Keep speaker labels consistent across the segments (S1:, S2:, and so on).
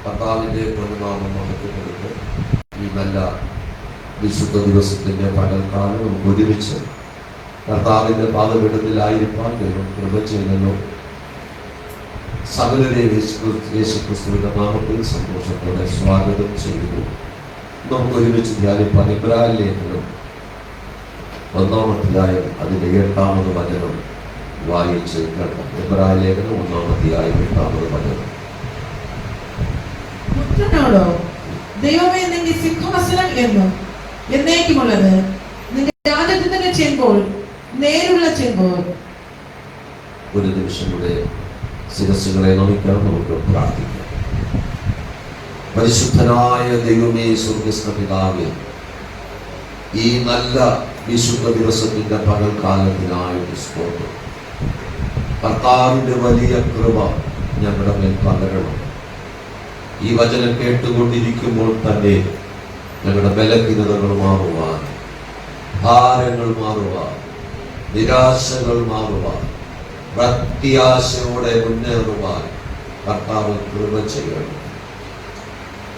S1: കർത്താവിന്റെ പൊന്നുനാമം മഹത്വപ്പെടുത്ത് ഈ നല്ല വിശുദ്ധ ദിവസത്തിന്റെ പകൽക്കാലം നമുക്ക് ഒരുമിച്ച് കർത്താവിന്റെ പാദപീഠത്തിലായിരിക്കാൻ ദൈവം കൃപ ചെയ്യുന്നു. സകലരെ യേശുക്രിസ്തുവിന്റെ നാമത്തിൽ സന്തോഷത്തോടെ സ്വാഗതം ചെയ്യുന്നു. നമുക്ക് ഒരുമിച്ച് ധ്യാനിപ്പാൻ എബ്രായ ലേഖനം 1-ാം അധ്യായം അതിന്റെ 8-ാമത് വചനം വായിച്ച് കേൾക്കാം. എബ്രായ ലേഖനം 1-ാം അധ്യായം 8-ാമത് വചനം.
S2: പുത്രനോടോ ദൈവമേ നിന്റെ സിംഹവസനം എന്നും എന്നേക്കുമുള്ളത് നിന്റെ രാജത്വത്തിന്റെ ചെങ്കോൽ നേരുള്ള ചെങ്കോൽ.
S1: ഒരു നിമിഷം കൂടെ ശിരസ്സുകളെ നമിക്കാൻ നമുക്ക് പ്രാർത്ഥിക്കാം. പരിശുദ്ധനായ ദൈവമേ, സ്വർഗ്ഗസ്ഥ പിതാവേ, ഈ നല്ല വിശുദ്ധ ദിവസത്തിന്റെ പകൽക്കാലത്തിനായിട്ട് സ്തോത്രം. കർത്താവിന്റെ വലിയ കൃപ ഞങ്ങളുടെ മേൽ പകരണം. ഈ വചനം കേട്ടുകൊണ്ടിരിക്കുമ്പോൾ തന്നെ ഞങ്ങളുടെ ബലഹീനതകൾ മാറുവാൻ, ഭാരങ്ങൾ മാറുവാൻ, നിരാശകൾ മാറുവാൻ, പ്രത്യാശയോടെ മുന്നേറുവാൻ കർത്താവ് കൃപ ചെയ്യണം.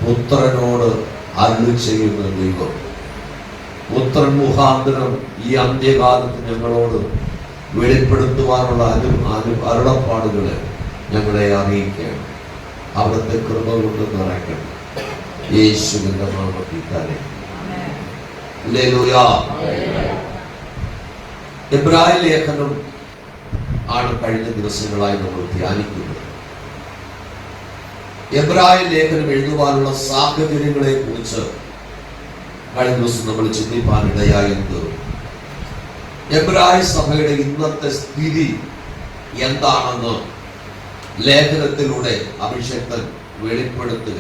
S1: പുത്രനോട് അരുളി ചെയ്യുന്ന ദൈവം, പുത്രൻ മുഖാന്തരം ഈ അന്ത്യകാലത്ത് ഞങ്ങളോട് വെളിപ്പെടുത്തുവാനുള്ള അരുളപ്പാടുകളെ ഞങ്ങളെ അറിയിക്കണം. അവിടുത്തെ കൃപ കൊണ്ട് നിറയ്ക്കണം. യേശുവിന്റെ നാമത്തിൽ തന്നെ. ഹല്ലേലൂയ. എബ്രായ ലേഖനം ആണ് കഴിഞ്ഞ ദിവസങ്ങളായി നമ്മൾ ധ്യാനിക്കുന്നത്. എബ്രായ ലേഖനം എഴുതുവാനുള്ള സാഹചര്യങ്ങളെ കുറിച്ച് കഴിഞ്ഞ ദിവസം നമ്മൾ ചിന്തിപ്പാനിടയായത് എബ്രായ സഭയുടെ ഇന്നത്തെ സ്ഥിതി എന്താണെന്ന് ലേഖനത്തിലൂടെ അഭിഷേക്തൻ വെളിപ്പെടുത്തുക.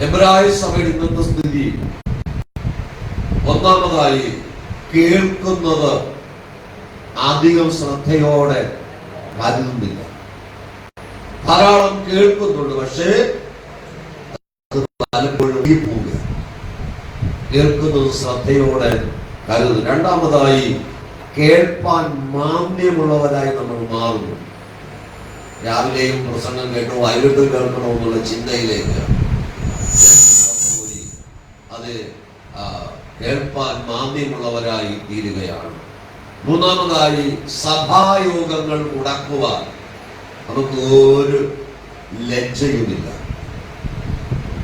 S1: എബ്രായ സഭയുടെ ഇന്നത്തെ സ്ഥിതി ഒന്നാമതായി കേൾക്കുന്നത് അധികം ശ്രദ്ധയോടെ കരുതുന്നില്ല. ധാരാളം കേൾക്കുന്നുണ്ട്, പക്ഷേ പലപ്പോഴും പോവുക. കേൾക്കുന്നത് ശ്രദ്ധയോടെ കരുതുന്നു. രണ്ടാമതായി കേൾപ്പാൻ മാന്യമുള്ളവരായി നമ്മൾ മാറുന്നു. രാവിലെയും പ്രസംഗം കേട്ടോ വൈകിട്ടും കേൾക്കണമെന്നുള്ള ചിന്തയിലേക്ക് അത് കേൾപ്പാൻ മാന്യമുള്ളവരായി തീരുകയാണ്. മൂന്നാമതായി സഭായോഗങ്ങൾ മുടക്കുവാൻ നമുക്ക് ഒരു ലജ്ജയുമില്ല.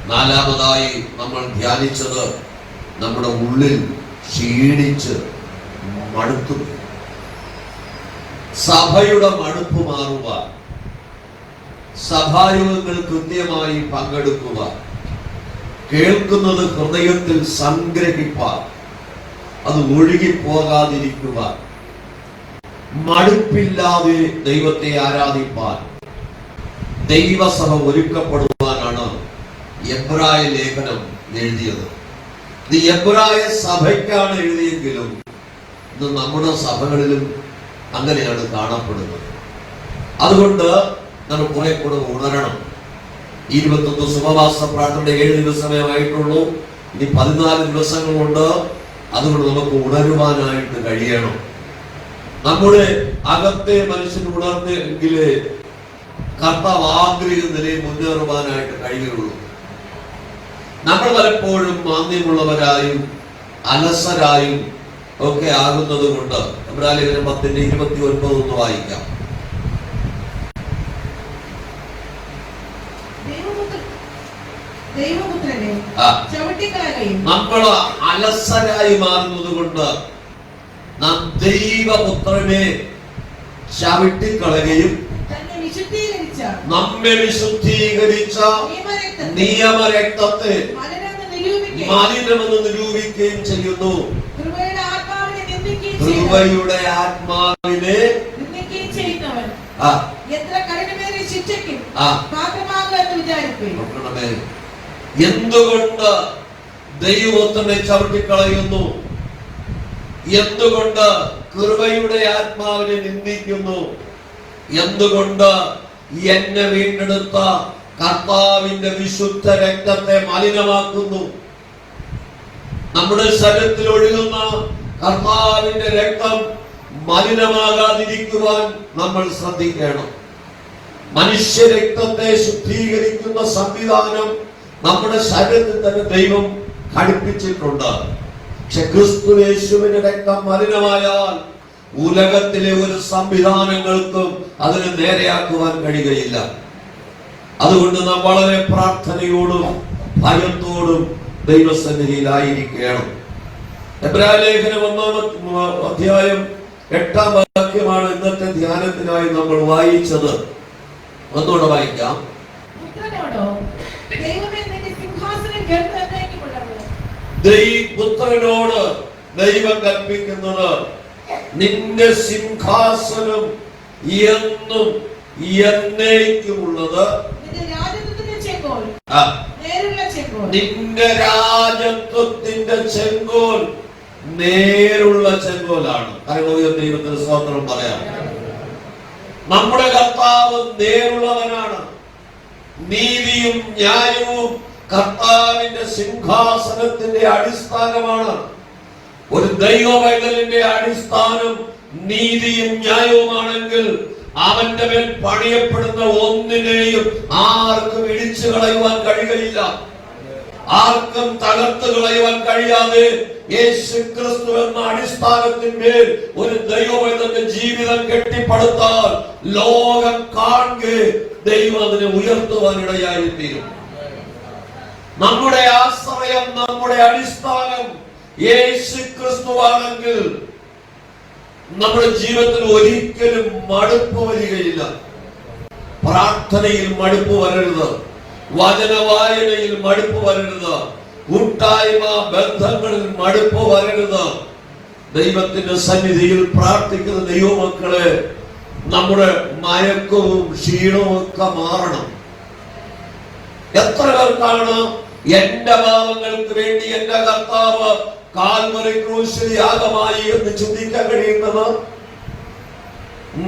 S1: നാലാമതായി നമ്മൾ ധ്യാനിച്ചത് നമ്മുടെ ഉള്ളിൽ ക്ഷീണിച്ച് മടുത്തു. സഭയുടെ മടുപ്പ് മാറുവാൻ, സഭായോഗങ്ങൾ കൃത്യമായി പങ്കെടുക്കുവാൻ, കേൾക്കുന്നത് ഹൃദയത്തിൽ സംഗ്രഹിപ്പാൻ, അത് ഒഴുകിപ്പോകാതിരിക്കുവാൻ, മടുപ്പില്ലാതെ ദൈവത്തെ ആരാധിപ്പാൻ ദൈവസഭ ഒരുക്കപ്പെടുവാനാണ് എബ്രായ ലേഖനം എഴുതിയത്. ഇത് എബ്രായ സഭയ്ക്കാണ് എഴുതിയെങ്കിലും ഇത് നമ്മുടെ സഭകളിലും അങ്ങനെയാണ് കാണപ്പെടുന്നത്. അതുകൊണ്ട് നമ്മൾ കുറെ കൂടെ ഉണരണം. 21 സുപവാസ പ്രാർത്ഥനയുടെ 7 ദിവസമേ ആയിട്ടുള്ളൂ. ഇനി 14 ദിവസങ്ങളുണ്ട്. അതുകൊണ്ട് നമുക്ക് ഉണരുവാനായിട്ട് കഴിയണം. നമ്മുടെ അകത്തെ മനുഷ്യൻ ഉണർന്നെങ്കിലേ കർത്താവ് ആഗ്രഹിക്കുന്ന നിലയിൽ മുന്നേറുവാനായിട്ട് കഴിയുള്ളൂ. നമ്മൾ പലപ്പോഴും മാന്യമുള്ളവരായും അലസരായും ഒക്കെ ആകുന്നത് കൊണ്ട് എബ്രായ ലേഖനം 10:29 ഒന്ന് വായിക്കാം. നമ്മൾ അലസരായി മാറുന്നത് കൊണ്ട് നാം ദൈവപുത്രനെ ചവിട്ടിക്കളയുകയും നമ്മെ വിശുദ്ധീകരിച്ച നിയമരക്തത്തെ മലിനമെന്ന് നിരൂപിക്കുകയും ചെയ്യുന്നു. കൃപയുടെ ആത്മാവിനെ എന്തുകൊണ്ട് ദൈവത്തിനെ ചവിട്ടിക്കളയുന്നു? എന്തുകൊണ്ട് കൃപയുടെ ആത്മാവിനെ നിന്ദിക്കുന്നു? എന്തുകൊണ്ട് എന്നെ വീണ്ടെടുത്ത കർത്താവിന്റെ വിശുദ്ധ രക്തത്തെ മലിനമാക്കുന്നു? നമ്മുടെ ശരീരത്തിൽ ഒഴുകുന്ന കർത്താവിന്റെ രക്തം മലിനമാകാതിരിക്കുവാൻ നമ്മൾ ശ്രദ്ധിക്കണം. മനുഷ്യ രക്തത്തെ ശുദ്ധീകരിക്കുന്ന സംവിധാനം നമ്മുടെ ശരീരത്തിൽ തന്നെ ദൈവം ഘടിപ്പിച്ചിട്ടുണ്ട്. പക്ഷെ ക്രിസ്തു യേശുവിന്റെ രക്തം മലിനമായാൽ ഉലകത്തിലെ ഒരു സംവിധാനങ്ങൾക്കും അതിനെ നേരെയാക്കുവാൻ കഴിയുകയില്ല. അതുകൊണ്ട് നാം വളരെ പ്രാർത്ഥനയോടും ഭയത്തോടും ദൈവസന്നിധിയിലായിരിക്കണം. എബ്രായലേഖനം 1-ാം അധ്യായം 8-ാം വാക്യമാണ് ഇന്നത്തെ ധ്യാനത്തിനായി നമ്മൾ വായിച്ചത്. ഒന്നുകൂടെ വായിക്കാം. പുത്രനോട് ദൈവം കൽപ്പിക്കുന്നത്, നിന്റെ സിംഹാസനം എന്നും എന്നേക്കുമുള്ളത്, നിന്റെ രാജത്വത്തിന്റെ ചെങ്കോൽ നേരുള്ള ചെങ്കോലാണ്. ദൈവത്തിന് സ്തോത്രം പറയാം. നമ്മുടെ കർത്താവ് നേരുള്ളവനാണ്. നീതിയും ന്യായവും കർത്താവിന്റെ സിംഹാസനത്തിന്റെ അടിസ്ഥാനമാണ്. ഒരു ദൈവവൈതലിന്റെ അടിസ്ഥാനം നീതിയും ന്യായവുമാണെങ്കിൽ അവന്റെ മേൽ പണിയപ്പെടുന്ന ഒന്നിനെയും ആർക്കും ഇടിച്ചു കളയുവാൻ കഴിയുകയില്ല. ആർക്കും തകർത്ത് കളയുവാൻ കഴിയാതെ യേശു ക്രിസ്തു എന്ന അടിസ്ഥാനത്തിന്മേൽ ഒരു ദൈവവൈതലിന്റെ ജീവിതം കെട്ടിപ്പടുത്താൽ ലോകം കാണെ ദൈവം അതിനെ ഉയർത്തുവാൻ ഇടയായിത്തീരും. നമ്മുടെ ആശ്രയം, നമ്മുടെ അടിസ്ഥാനം യേശു ക്രിസ്തുവാണെങ്കിൽ നമ്മുടെ ജീവിതത്തിൽ ഒരിക്കലും മടുപ്പ് വരികയില്ല. പ്രാർത്ഥനയിൽ മടുപ്പ് വരരുത്, വചനവായനയിൽ മടുപ്പ് വരരുത്, കൂട്ടായ്മ ബന്ധങ്ങളിൽ മടുപ്പ് വരരുത്. ദൈവത്തിന്റെ സന്നിധിയിൽ പ്രാർത്ഥിക്കുന്ന ദൈവമക്കളെ, നമ്മുടെ മയക്കവും ക്ഷീണവും ഒക്കെ മാറണം. എത്ര പേർക്കാണ് എന്റെ പാപങ്ങൾക്ക് വേണ്ടി എന്റെ കർത്താവ് കാൽവരി ക്രൂശിൽ യാഗമായി എന്ന് ചിന്തിക്കാൻ കഴിയുന്നത്?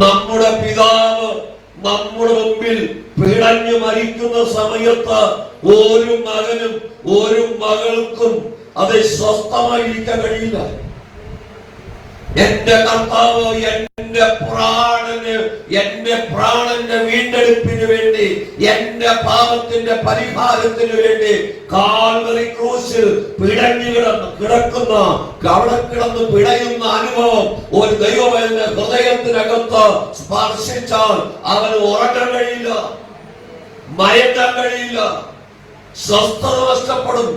S1: നമ്മുടെ പിതാവ് നമ്മുടെ മുമ്പിൽ പിടഞ്ഞു മരിക്കുന്ന സമയത്ത് ഒരു മകനും ഒരു മകൾക്കും അത് സ്വസ്ഥമായിരിക്കാൻ കഴിയില്ല. എന്റെ കർത്താവ് എന്റെ പ്രാണന്റെ വീണ്ടെടുപ്പിന് വേണ്ടി, എന്റെ പാപത്തിന്റെ പരിഹാരത്തിന് വേണ്ടി കാൽവരി ക്രൂശിൽ പിടഞ്ഞു കിടക്കുന്ന, അവിടെ കിടന്ന് പിടയുന്ന അനുഭവം ഒരു ദൈവത്തിന്റെ ഹൃദയത്തിനകത്ത് സ്പർശിച്ചാൽ അവന് ഉറങ്ങാൻ കഴിയില്ല, മയക്കാൻ കഴിയില്ല, സ്വസ്ഥത നഷ്ടപ്പെടും.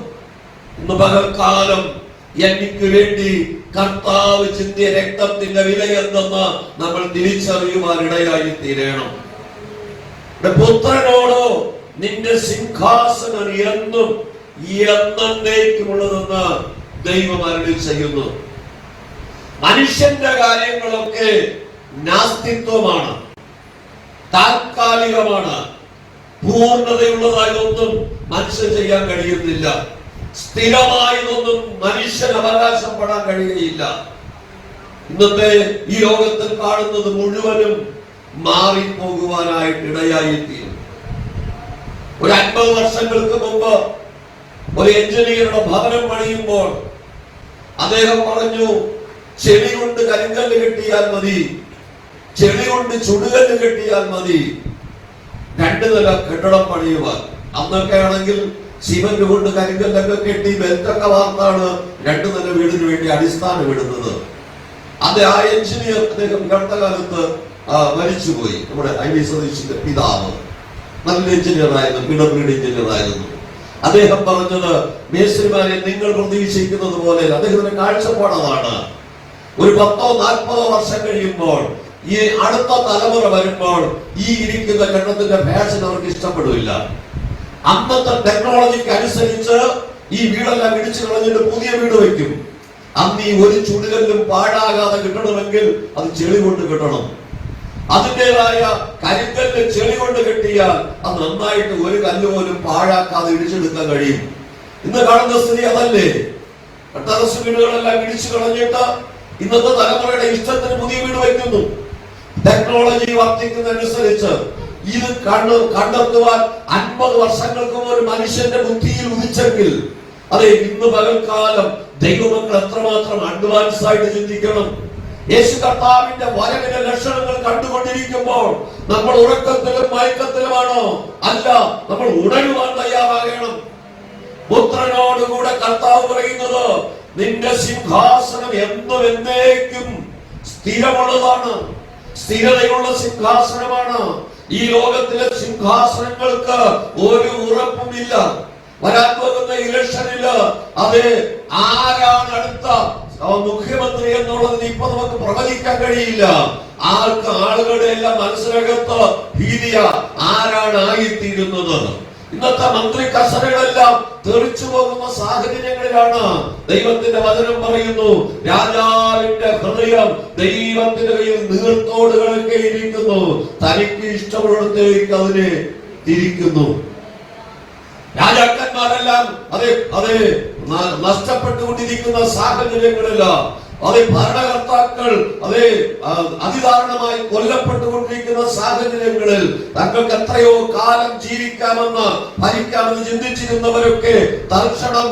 S1: ഇന്ന് പകൽക്കാലം എനിക്ക് വേണ്ടി കർത്താവ് ചിന്തിയ രക്തത്തിന്റെ വില എന്തെന്ന് നമ്മൾ തിരിച്ചറിയുവാൻ ഇടയായി തീരണം. പുത്രനോടോ നിന്റെ സിംഹാസനം എന്നും എന്നേക്കുമുള്ളതെന്ന് ദൈവം അരുളി ചെയ്യുന്നു. മനുഷ്യന്റെ കാര്യങ്ങളൊക്കെ നാസ്തിത്വമാണ്, താൽക്കാലികമാണ്. പൂർണ്ണതയുള്ളതായതൊന്നും മനുഷ്യൻ ചെയ്യാൻ കഴിയുന്നില്ല. സ്ഥിരമായതൊന്നും മനുഷ്യൻ അവകാശപ്പെടാൻ കഴിയുകയില്ല. ഇന്നത്തെ ഈ ലോകത്തിൽ കാണുന്നത് മുഴുവനും മാറിപ്പോകുവാനായിട്ട് ഇടയായിത്തീരും. ഒരു 50 വർഷങ്ങൾക്ക് മുമ്പ് ഒരു എഞ്ചിനീയറുടെ ഭവനം പണിയുമ്പോൾ അദ്ദേഹം പറഞ്ഞു, ചെളി കൊണ്ട് കരിങ്കല്ല് കെട്ടിയാൽ മതി, ചെളി കൊണ്ട് ചുടുകല്ല് കെട്ടിയാൽ മതി 2 നില കെട്ടിടം പണിയുവാൻ. അന്നൊക്കെ ആണെങ്കിൽ സിമന്റ് കൊണ്ട് കരിങ്കല്ലൊക്കെ കെട്ടി ബെൽറ്റൊക്കെ വാർത്താണ് 2 നില വീടിന് വേണ്ടി അടിസ്ഥാനം ഇടുന്നത്. അത് ആ എഞ്ചിനീയർ അദ്ദേഹം അടുത്ത കാലത്ത് മരിച്ചുപോയി. നമ്മുടെ ഐ വി സതീശിന്റെ പിതാവ് നല്ല എഞ്ചിനീയർ ആയിരുന്നു, PWD എഞ്ചിനീയർ ആയിരുന്നു. അദ്ദേഹം പറഞ്ഞത്, മേസ്ത്രിമാരെ നിങ്ങൾ പ്രതീക്ഷിക്കുന്നത് പോലെ അദ്ദേഹത്തിന്റെ കാഴ്ചപ്പാടാണ്. ഒരു 10-40 വർഷം കഴിയുമ്പോൾ ഈ അടുത്ത തലമുറ വരുമ്പോൾ ഈ ഇരിക്കുന്ന കെട്ടിടത്തിന്റെ ഫാഷൻ അവർക്ക് ഇഷ്ടപ്പെടില്ല. അന്നത്തെ ടെക്നോളജിക്ക് അനുസരിച്ച് ഈ വീടെല്ലാം ഇടിച്ചു കളഞ്ഞിട്ട് പുതിയ വീട് വയ്ക്കും. അന്ന് ഈ ഒരു ചുടുകല്ലും പാഴാകാതെ കിട്ടണമെങ്കിൽ അത് ചെളി കൊണ്ട് കിട്ടണം. അതിൻ്റെതായ കരിങ്കല്ല് ചെളി കൊണ്ട് കെട്ടിയാൽ അത് നന്നായിട്ട് ഒരു കല്ല് പോലും പാഴാക്കാതെ ഇടിച്ചെടുക്കാൻ കഴിയും. ഇന്ന് കാണുന്ന സ്ഥിതി അതല്ലേ? ടെറസ് വീടുകളെല്ലാം ഇടിച്ചു കളഞ്ഞിട്ട് ഇന്നത്തെ തലമുറയുടെ ഇഷ്ടത്തിന് പുതിയ വീട് വയ്ക്കുന്നു. ടെക്നോളജി വർദ്ധിക്കുന്നതനുസരിച്ച് ഇത് കണ്ടെത്തുവാൻ 50 വർഷങ്ങൾക്ക് ഒരു മനുഷ്യന്റെ ബുദ്ധിയിൽ ഉദിച്ചെങ്കിൽ അതെ, ഇന്ന് പകൽക്കാലം ദൈവമക്കൾ എത്രമാത്രം അഡ്വാൻസ് ആയിട്ട് ചിന്തിക്കണം. യേശു കർത്താവിന്റെ വരവിന്റെ ലക്ഷണങ്ങൾ കണ്ടുകൊണ്ടിരിക്കുമ്പോൾ നമ്മൾ ഉറക്കത്തിലും മയക്കത്തിലുമാണോ? അല്ല, നമ്മൾ ഉണരുവാൻ തയ്യാറാകണം. പുത്രനോടുകൂടെ കർത്താവ് പറയുന്നത്, നിന്റെ സിംഹാസനം എന്നും എന്നേക്കും സ്ഥിരമുള്ളതാണ്, സ്ഥിരതയുള്ള സിംഹാസനമാണ്. ഈ ലോകത്തിലെ സിംഹാസനങ്ങൾക്ക് ഒരു ഉറപ്പുമില്ല. വരാൻ പോകുന്ന ഇലക്ഷനില് അത് ആരാണ് അടുത്ത മുഖ്യമന്ത്രി എന്നുള്ളതിന് ഇപ്പൊ നമുക്ക് പ്രവചിക്കാൻ കഴിയില്ല. ആളുകളുടെ എല്ലാം മനസ്സിനകത്ത് ഭീതിയ, ആരാണ് ആയിത്തീരുന്നത്. ഇന്നത്തെ മന്ത്രി കസരകളെല്ലാം തെറിച്ചു പോകുന്ന സാഹചര്യങ്ങളിലാണ് ദൈവത്തിന്റെ വചനം പറയുന്നു, രാജാവിന്റെ ഹൃദയം ദൈവത്തിന്റെ കയ്യിൽ നീർത്തോടുകളൊക്കെ ഇരിക്കുന്നു, തനിക്ക് ഇഷ്ടമുള്ളിടത്തേക്ക് അതിനെ തിരിക്കുന്നു. രാജാക്കന്മാരെല്ലാം അതെ നഷ്ടപ്പെട്ടുകൊണ്ടിരിക്കുന്ന സാഹചര്യങ്ങളില്ല. അതെ, ഭരണകർത്താക്കൾ അതിദാരുണമായി കൊല്ലപ്പെട്ടുകൊണ്ടിരിക്കുന്ന സാഹചര്യങ്ങളിൽ തങ്ങൾക്ക് എത്രയോ കാലം ജീവിക്കാമെന്ന് ഭരിക്കാമെന്ന് ചിന്തിച്ചിരുന്നവരൊക്കെ തൽക്ഷണം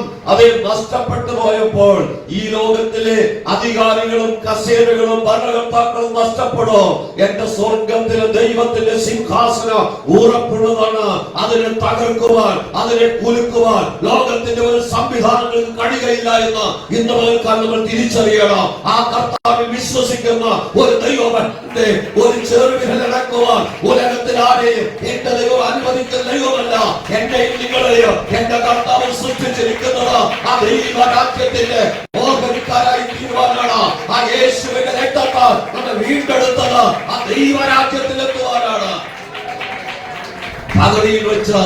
S1: നഷ്ടപ്പെട്ടു പോയപ്പോൾ ഈ ലോകത്തിലെ അധികാരികളും കസേരകളും ഭരണകർത്താക്കളും നഷ്ടപ്പെടോ? എന്റെ സ്വർഗത്തിലെ ദൈവത്തിന്റെ സിംഹാസനം ഉറപ്പുള്ളതാണ്. അതിനെ തകർക്കുവാൻ, അതിനെ കുലുക്കുവാൻ ലോകത്തിന്റെ ഒരു സംവിധാനങ്ങൾക്ക് കഴിയുകയില്ല എന്ന് ഇന്ന് പകൽക്കാലം നമ്മൾ തിരിച്ചറിയണം. ആ കർത്താവിൽ വിശ്വസിക്കുന്ന ഒരു ദൈവമന്റെ ഒരു ചെറുവിരൽ അടക്കുവാൻ ഉലകത്തിൽ ആരെയും എന്റെ ദൈവം അനുവദിക്കുന്ന ദൈവമല്ല. എന്റെയും നിങ്ങളെയും എന്റെ കർത്താവ് സൃഷ്ടിച്ചിരിക്കുന്നത് ആ ദൈവരാജ്യത്തിന്റെ ഓർഗനിക്കാരായി തീരുവാനാണ്. ആ യേശുവിന്റെ രക്തത്താൽ നമ്മെ വീണ്ടെടുത്തത് ആ ദൈവരാജ്യത്തിലെത്തുവാനാണ്. പകുതിയിൽ വെച്ച്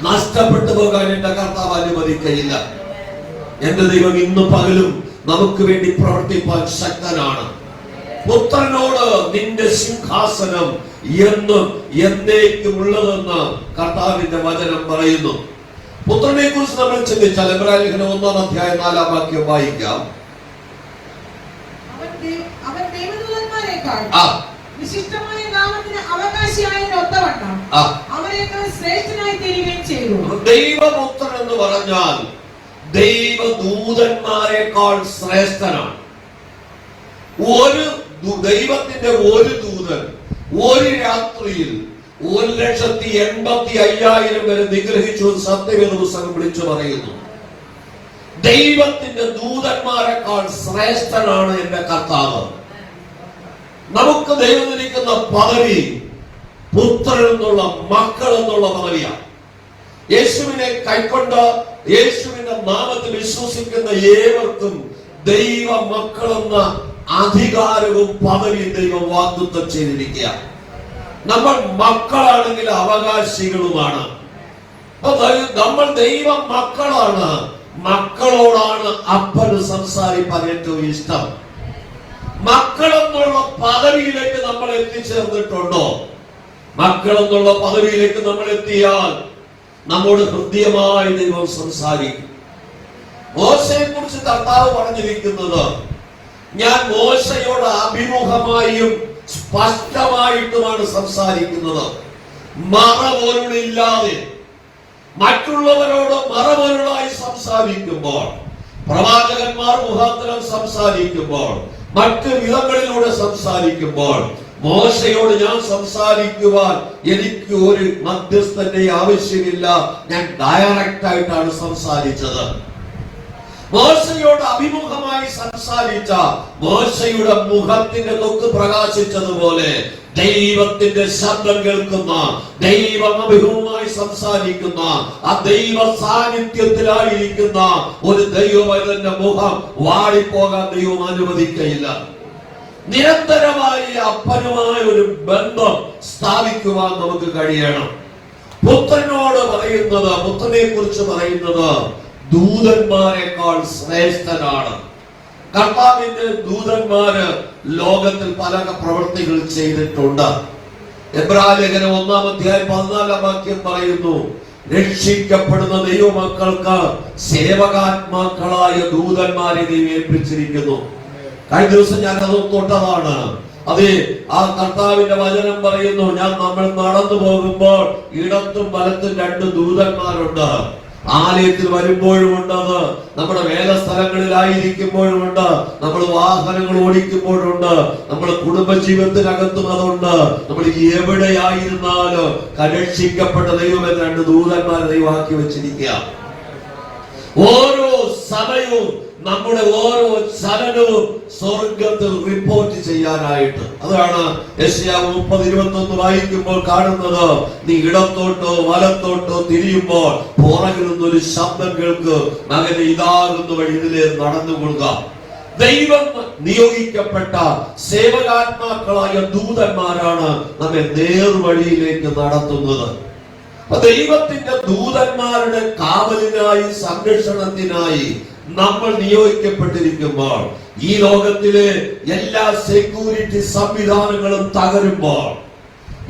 S1: നഷ്ടപ്പെട്ടു പോകാൻ എന്റെ കർത്താവ് അനുവദിക്കയില്ല. എന്റെ ദൈവം ഇന്ന് പകലും നമുക്ക് വേണ്ടി പ്രവർത്തിപ്പാൻ ശക്തനാണ്. പുത്രനോട് നിന്റെ സിംഹാസനം എന്നും എന്നേക്കും ഉള്ളതെന്ന് കർത്താവിന്റെ വചനം പറയുന്നു. പുത്രനെ കുറിച്ച് നമ്മൾ ചിന്തിച്ചാൽ എബ്രായ ലേഖനം 1-ാം അധ്യായം 4-ാം വാക്യം വായിക്കാം.
S2: അവൻ ദൈവദൂതന്മാരെക്കാൾ വിശിഷ്ടമായ നാമത്തിന് അവകാശിയായതിന് ഒത്തവണ്ണം അവരെക്കാൾ ശ്രേഷ്ഠനായി തീരുകയും ചെയ്തു.
S1: ദൈവപുത്രൻ എന്ന് പറഞ്ഞാൽ ദൈവദൂതന്മാരെക്കാൾ ശ്രേഷ്ഠനാണ്. ഒരു ദൈവത്തിന്റെ ഒരു ദൂതൻ ഒരു രാത്രിയിൽ 1,85,000 പേരെ നിഗ്രഹിച്ചു. സത്യവേദ പുസ്തകം വിളിച്ചു പറയുന്നു. ദൈവത്തിന്റെ ദൂതന്മാരെക്കാൾ ശ്രേഷ്ഠനാണ് എന്റെ കർത്താവ്. നമുക്ക് ദൈവം നൽകുന്ന പദവി പുത്രൻ എന്നുള്ള, മക്കൾ എന്നുള്ള പദവിയാണ്. യേശുവിനെ കൈക്കൊണ്ട് യേശുവിന്റെ നാമത്തിൽ വിശ്വസിക്കുന്ന ഏവർക്കും ദൈവ മക്കളെന്ന അധികാരവും പദവിയും ദൈവം വാഗ്ദത്തം ചെയ്തിരിക്കുക. നമ്മൾ മക്കളാണെങ്കിൽ അവകാശികളുമാണ്. നമ്മൾ ദൈവ മക്കളാണ്. മക്കളോടാണ് അപ്പന് സംസാരിക്കാൻ ഏറ്റവും ഇഷ്ടം. മക്കളെന്നുള്ള പദവിയിലേക്ക് നമ്മൾ എത്തിച്ചേർന്നിട്ടുണ്ടോ? മക്കളെന്നുള്ള പദവിയിലേക്ക് നമ്മൾ എത്തിയാൽ നമ്മോട് ഹൃദ്യമായി ദൈവം സംസാരിക്കും. മോശയെ കുറിച്ച് കർത്താവ് പറഞ്ഞിരിക്കുന്നത്, ഞാൻ മോശയോട് അഭിമുഖമായും സ്പഷ്ടമായിട്ടുമാണ് സംസാരിക്കുന്നത്. മറപൊരുളില്ലാതെ മറ്റുള്ളവരോട് മറപൊരുളായി സംസാരിക്കുമ്പോൾ, പ്രവാചകന്മാർ മുഖാന്തരം സംസാരിക്കുമ്പോൾ, മറ്റു വിധങ്ങളിലൂടെ സംസാരിക്കുമ്പോൾ, മോശയോട് ഞാൻ സംസാരിക്കുവാൻ എനിക്ക് ഒരു മധ്യസ്ഥന്റെ ആവശ്യമില്ല. ഞാൻ ഡയറക്റ്റ് ആയിട്ടാണ് സംസാരിച്ചത്. മോശയോട് അഭിമുഖമായി സംസാരിച്ച മോശയുടെ മുഖത്തിന്റെ തൊക്ക് പ്രകാശിച്ചതുപോലെ ദൈവത്തിന്റെ ശബ്ദം കേൾക്കുന്ന, ദൈവം അഭിമുഖമായി സംസാരിക്കുന്ന, ആ ദൈവ സാന്നിധ്യത്തിലായിരിക്കുന്ന ഒരു ദൈവത്തിന്റെ മുഖം വാടിപ്പോകാൻ ദൈവം അനുവദിക്കയില്ല. നിരന്തരമായി അപ്പനുമായ ഒരു ബന്ധം സ്ഥാപിക്കുവാൻ നമുക്ക് കഴിയണം. പുത്രനോട് പറയുന്നത്, പുത്രനെ കുറിച്ച് പറയുന്നത് ദൂതന്മാരെക്കാൾ ശ്രേഷ്ഠനാണ്. കർത്താവിന്റെ ദൂതന്മാര് ലോകത്തിൽ പല പ്രവൃത്തികൾ ചെയ്തിട്ടുണ്ട്. എബ്രായ ലേഖനം 1-ാം അധ്യായം 14-ാം വാക്യം പറയുന്നു, രക്ഷിക്കപ്പെടുന്ന ദൈവമക്കൾക്ക് സേവകാത്മാക്കളായ ദൂതന്മാരെ ദൈവം ഏൽപ്പിച്ചിരിക്കുന്നു. കഴിഞ്ഞ ദിവസം ഞാൻ അത് തൊട്ടതാണ്. അതെ, ആ കർത്താവിന്റെ വചനം പറയുന്നു, നമ്മൾ നടന്നു പോകുമ്പോൾ ഇടത്തും വലത്തും 2 ദൂതന്മാരുണ്ട്. ആലയത്തിൽ വരുമ്പോഴുമുണ്ടത്, നമ്മുടെ വേലസ്ഥലങ്ങളിലായിരിക്കുമ്പോഴുമുണ്ട്, നമ്മൾ വാഹനങ്ങൾ ഓടിക്കുമ്പോഴുണ്ട്, നമ്മുടെ കുടുംബജീവിതത്തിനകത്തും അതുണ്ട്. നമ്മൾ എവിടെയായിരുന്നാലും കരക്ഷിക്കപ്പെട്ട ദൈവം എന്ന് 2 ദൂതന്മാരെ ദൈവമാക്കി വെച്ചിരിക്കുക. ഓരോ സമയവും നമ്മുടെ ഓരോ ചലനവും സ്വർഗത്തിൽ റിപ്പോർട്ട് ചെയ്യാനായിട്ട്. അതാണ് യെശയ്യാവ് 30:21 വായിക്കുമ്പോൾ കാണുന്നത്. നീ ഇടത്തോട്ടോ വലത്തോട്ടോ തിരിയുമ്പോൾ പുറകിൽ നിന്നൊരു ശബ്ദം കേൾക്ക്, മകനെ ഇതാകുന്ന വഴി ഇതിലെ നടന്നുകൊള്ളുക. ദൈവം നിയോഗിക്കപ്പെട്ട സേവകാത്മാക്കളായ ദൂതന്മാരാണ് നമ്മെ നേർവഴിയിലേക്ക് നടത്തുന്നത്. ദൈവത്തിന്റെ ദൂതന്മാരുടെ കാവലിനായി, സംരക്ഷണത്തിനായി നമ്മൾ നിയോഗിക്കപ്പെട്ടിരിക്കുമ്പോൾ, ഈ ലോകത്തിലെ എല്ലാ സെക്യൂരിറ്റി സംവിധാനങ്ങളും തകരുമ്പോൾ,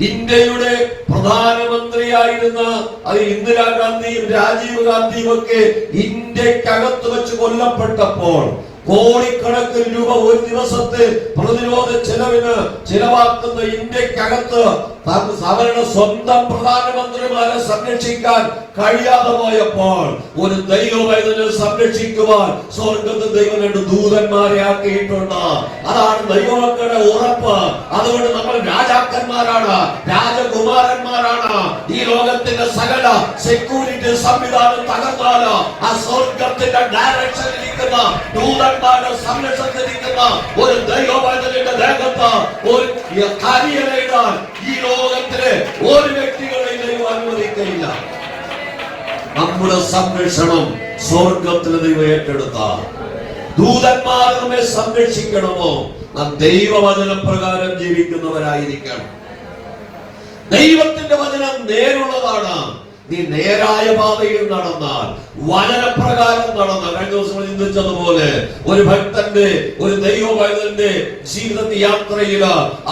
S1: ഇന്ത്യയുടെ പ്രധാനമന്ത്രിയായിരുന്ന അത് ഇന്ദിരാഗാന്ധിയും രാജീവ് ഗാന്ധിയും ഒക്കെ ഇന്ത്യക്കകത്ത് വെച്ച് കൊല്ലപ്പെട്ടപ്പോൾ കോടിക്കണക്കിന് രൂപ ഒരു ദിവസത്തെ പ്രതിരോധ ചെലവിന് ചിലവാക്കുന്ന ഇന്ത്യക്കകത്ത് അവരുടെ സ്വന്തം പ്രധാനമന്ത്രിമാരെ സംരക്ഷിക്കാൻ കഴിയാതെ പോയപ്പോൾ ഒരു ദൈവവൈദ്യനെ സംരക്ഷിക്കുവാൻ സ്വർഗത്തിൽ ദൈവം 2 ദൂതന്മാരെ ആക്കിയിട്ടുണ്ട്. അതാണ് ദൈവമക്കളുടെ ഉറപ്പ്. അതുകൊണ്ട് നമ്മൾ രാജാക്കന്മാരാണ്, രാജകുമാരന്മാരാണ്. ഈ ലോകത്തിന്റെ സകല സെക്യൂരിറ്റി സംവിധാനം തകർന്നാൽ ആ സ്വർഗത്തിന്റെ ഡയറക്ഷനിലിരിക്കുന്ന ദൂതന്മാരുടെ സംരക്ഷണത്തിലിരിക്കുന്ന ഒരു ദൈവവൈദ്യന്റെ ദേഹത്ത് ഒരു കരിയലയിടാൻ ഈ ലോകത്തിലെ ഒരു വ്യക്തികളെയും ദൈവം അനുവദിക്കില്ല. നമ്മുടെ സംരക്ഷണം സ്വർഗത്തിൽ ദൈവം ഏറ്റെടുത്ത ദൂതന്മാർ നമ്മെ സംരക്ഷിക്കണമോ? നാം ദൈവവചന പ്രകാരം ജീവിക്കുന്നവരായിരിക്കണം. ദൈവത്തിന്റെ വചനം നേരുള്ളതാണ്. നീ നേരായ പാതയിൽ നടന്നാൽ, വചനപ്രകാരം നടന്നാൽ, കഴിഞ്ഞ ദിവസം ചിന്തിച്ചതുപോലെ ഒരു ഭക്തന്റെ, ഒരു ദൈവവൈദ്യന്റെ ജീവിതത്തിന്റെ യാത്രയിൽ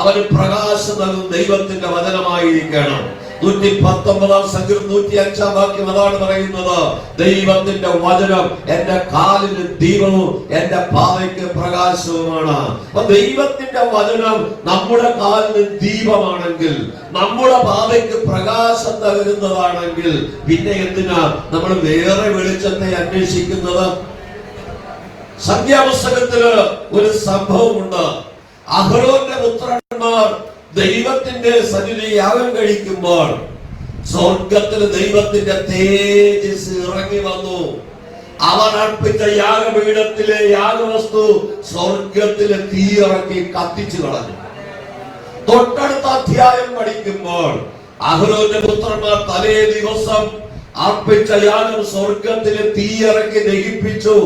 S1: അവന് പ്രകാശം നൽകുന്ന ദൈവത്തിന്റെ വചനമായിരിക്കണം. 119 സങ്കീർത്തനം 105 വാക്യം അതാണ് പറയുന്നത്. ദൈവത്തിന്റെ വചനം എന്റെ കാലിന് ദീപവും എന്റെ പാതയ്ക്ക് പ്രകാശവുമാണ്. അപ്പൊ ദൈവത്തിന്റെ വചനം നമ്മുടെ കാലിന് ദീപമാണെങ്കിൽ, നമ്മുടെ പാതയ്ക്ക് പ്രകാശം തരുന്നതാണെങ്കിൽ, പിന്നെ എന്തിനാ നമ്മൾ വേറെ വെളിച്ചത്തെ അന്വേഷിക്കുന്നത്? സംഖ്യാപുസ്തകത്തില് ഒരു സംഭവമുണ്ട്. അഹരോന്റെ പുത്രന്മാർ ദൈവത്തിന്റെ സന്നിധി യാഗം കഴിക്കുമ്പോൾ സ്വർഗത്തിൽ ദൈവത്തിന്റെ തേജസ് ഇറങ്ങി വന്നു. അവർ അർപ്പിച്ച യാഗപീഠത്തിലെ യാഗവസ്തു സ്വർഗത്തിലെ തീ ഇറക്കി കത്തിച്ചു കളഞ്ഞു. തൊട്ടടുത്ത അധ്യായം പഠിക്കുമ്പോൾ അഹരോന്റെ പുത്രന്മാർ തലേ ദിവസം അർപ്പിച്ച യാഗം സ്വർഗത്തിലെ തീ ഇറക്കി ദഹിപ്പിച്ചു.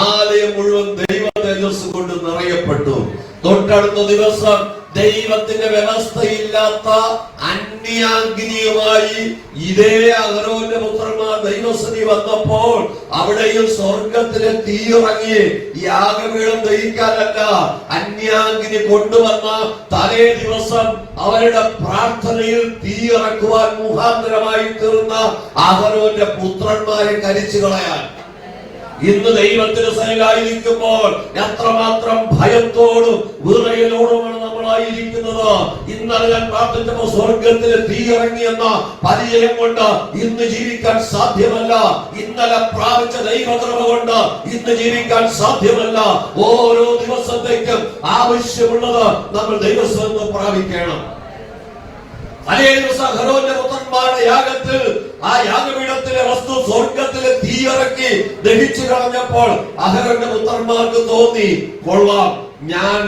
S1: ആലയം മുഴുവൻ ദൈവ തേജസ് കൊണ്ട് നിറയപ്പെട്ടു. തൊട്ടടുത്ത ദിവസം ദൈവത്തിന്റെ വ്യവസ്ഥയില്ലാത്ത അന്യാഗ്നിയുമായി ഇതേ അഹരോന്റെ പുത്രന്മാർ ദൈവസന്നിധി വന്നപ്പോൾ അവിടെയും സ്വർഗത്തിലെ തീ ഇറങ്ങി. യാഗപീഠം ദഹിക്കാനല്ല, അന്യാഗ്നി കൊണ്ടുവന്ന തലേ ദിവസം അവരുടെ പ്രാർത്ഥനയിൽ തീ ഇറക്കുവാൻ മുഖാന്തരമായി തീർന്ന അഹരോന്റെ പുത്രന്മാരെ കരിച്ചു കളയാൻ. ഇന്ന് ദൈവത്തിന് സന്നിധിയിലിരിക്കുമ്പോൾ എത്രമാത്രം ഭയത്തോടും വിറയലോടുമാണ് നമ്മളായിരിക്കുന്നത്. ഇന്നലെ ഞാൻ പ്രാർത്ഥിച്ചപ്പോൾ സ്വർഗത്തിൽ തീ ഇറങ്ങിയെന്ന പരിചയം കൊണ്ട് ഇന്ന് ജീവിക്കാൻ സാധ്യമല്ല. ഇന്നലെ പ്രാപിച്ച ദൈവകൃപ കൊണ്ട് ഇന്ന് ജീവിക്കാൻ സാധ്യമല്ല. ഓരോ ദിവസത്തേക്കും ആവശ്യമുള്ളത് നമ്മൾ ദൈവസ്ഥ പ്രാപിക്കണം. അതേ ദിവസം അഹരോന്റെ പുത്രന്മാരുടെ യാഗത്തിൽ ആ യാഗപീഠത്തിലെ വസ്തു സ്വർഗത്തിലെ തീയിറക്കി ദഹിച്ചു കളഞ്ഞപ്പോൾ അഹരോന്റെ പുത്രന്മാർക്ക് തോന്നി, കൊള്ളാം, ഞാൻ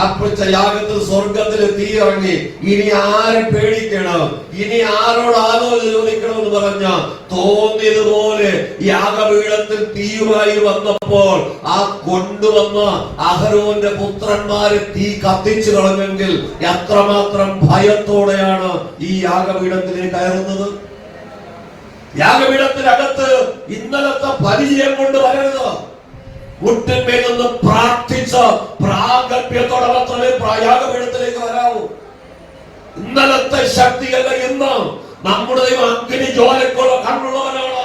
S1: അർപ്പിച്ച യാഗത്തിൽ സ്വർഗത്തിലെ തീ ഇറങ്ങി, ഇനി ആരെ പേടിക്കണം, ഇനി ആരോട് ആലോചന ചോദിക്കണമെന്ന് പറഞ്ഞ തോന്നിയതുപോലെ യാഗപീഠത്തിൽ തീയുമായി വന്നപ്പോൾ ആ കൊണ്ടുവന്ന അഹരോന്റെ പുത്രന്മാരെ തീ കത്തിച്ചു കളഞ്ഞെങ്കിൽ എത്രമാത്രം ഭയത്തോടെയാണ് ഈ യാഗപീഠത്തിലേക്ക് കയറുന്നത്. യാഗപീഠത്തിനകത്ത് ഇന്നലത്തെ പരിചയം കൊണ്ട് വരരുത്. മുട്ടിന്മേൽ നിന്ന് പ്രാർത്ഥിച്ച പ്രാഗൽഭ്യത്തോടെ മാത്രമേ യാഗപീഠത്തിലേക്ക് വരാവൂ. ഇന്നലത്തെ ശക്തിയല്ല ഇന്ന്. നമ്മുടെ ദൈവം അഗ്നി ജ്വാലക്കുള്ള കണ്ണുള്ളവനാണ്.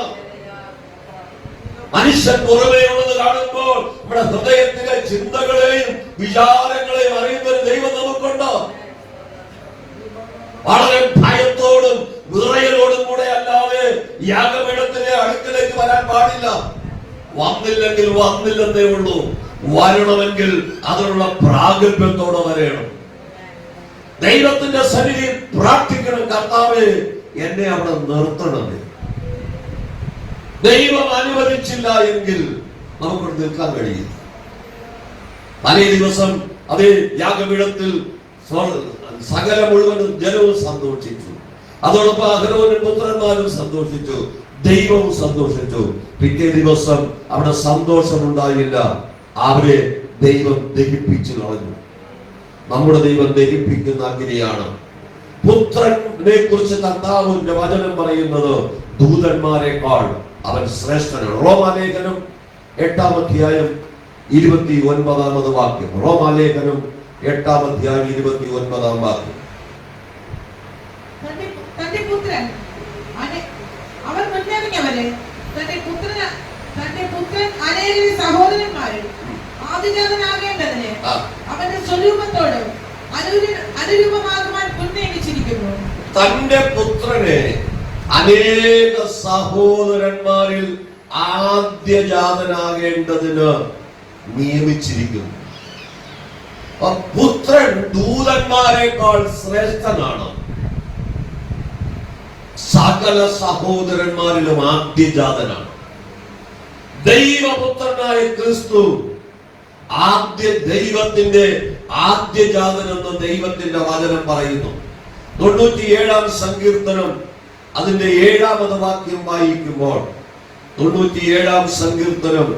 S1: മനുഷ്യൻ പുറമേയുള്ളത് കാണുമ്പോൾ നമ്മുടെ ഹൃദയത്തിലെ ചിന്തകളെയും വിചാരങ്ങളെയും അറിയുന്ന ഒരു ദൈവം നമുക്കുണ്ട്. വളരെ ഭയത്തോടും വിറയലോടും കൂടെ അല്ലാതെ യാഗപീഠത്തിലെ അടുക്കലേക്ക് സന്നിധിയിലേക്ക് വരാൻ പാടില്ല. വന്നില്ലെങ്കിൽ വന്നില്ലെന്നേ ഉള്ളൂ. വരണമെങ്കിൽ അതിനുള്ള പ്രാഗൽഭ്യത്തോടെ വരണം. ദൈവത്തിന്റെ സന്നിധിയിൽ പ്രാർത്ഥിക്കണം, കർത്താവേ എന്നെ അവിടെ നിർത്തണമേ. ദൈവം അനുവദിച്ചില്ല എങ്കിൽ നമുക്ക് നിൽക്കാൻ കഴിയില്ല. തലേ ദിവസം അതേ യാഗപീഠത്തിൽ സകല മുഴുവൻ ജനവും സന്തോഷിച്ചു. അതോടൊപ്പം അഹരോനും പുത്രന്മാരും സന്തോഷിച്ചു, ദൈവവും സന്തോഷിച്ചു. പിറ്റേ ദിവസം അവിടെ സന്തോഷമുണ്ടായില്ല, അവരെ ദൈവം ദഹിപ്പിച്ചു കളഞ്ഞു. നമ്മുടെ ദൈവം ദഹിപ്പിക്കുന്ന അഗ്നിയാണ്. പുത്രനെ കുറിച്ച് കർത്താവിന്റെ വചനം പറയുന്നത് ദൂതന്മാരെക്കാൾ അവൻ ശ്രേഷ്ഠനാണ്. റോമാലേഖനം 8-ാം അധ്യായം 29-ാമത് വാക്യം. റോമാലേഖനം 8-ാം അധ്യായം 29-ാം വാക്യം.
S2: തന്റെ പുത്രൻ അവർ മുന്നറിഞ്ഞവരെ തന്റെ പുത്രൻ അനേക സഹോദരന്മാരും ആദിജാതനാകേണ്ടതിന് അവന്റെ സ്വരൂപത്തോട് അനുരൂപമാകുവാൻ മുന്നേമിച്ചിരിക്കുന്നു.
S1: തന്റെ പുത്രനെ അനേക സഹോദരന്മാരിൽ ആദ്യജാതനാകേണ്ടതിന് നിയമിച്ചിരിക്കുന്നു. പുത്രൻ ദൂതന്മാരെക്കാൾ ശ്രേഷ്ഠനാണ്. സകല സഹോദരന്മാരിലും ആദ്യജാതനാണ്. ദൈവപുത്രനായ ക്രിസ്തു ദൈവത്തിന്റെ ആദ്യജാതൻ എന്ന് ദൈവത്തിന്റെ വചനം പറയുന്നു. 97-ാം സങ്കീർത്തനം അതിന്റെ 7-ാമത് വാക്യം വായിക്കുമ്പോൾ, 97-ാം സങ്കീർത്തനം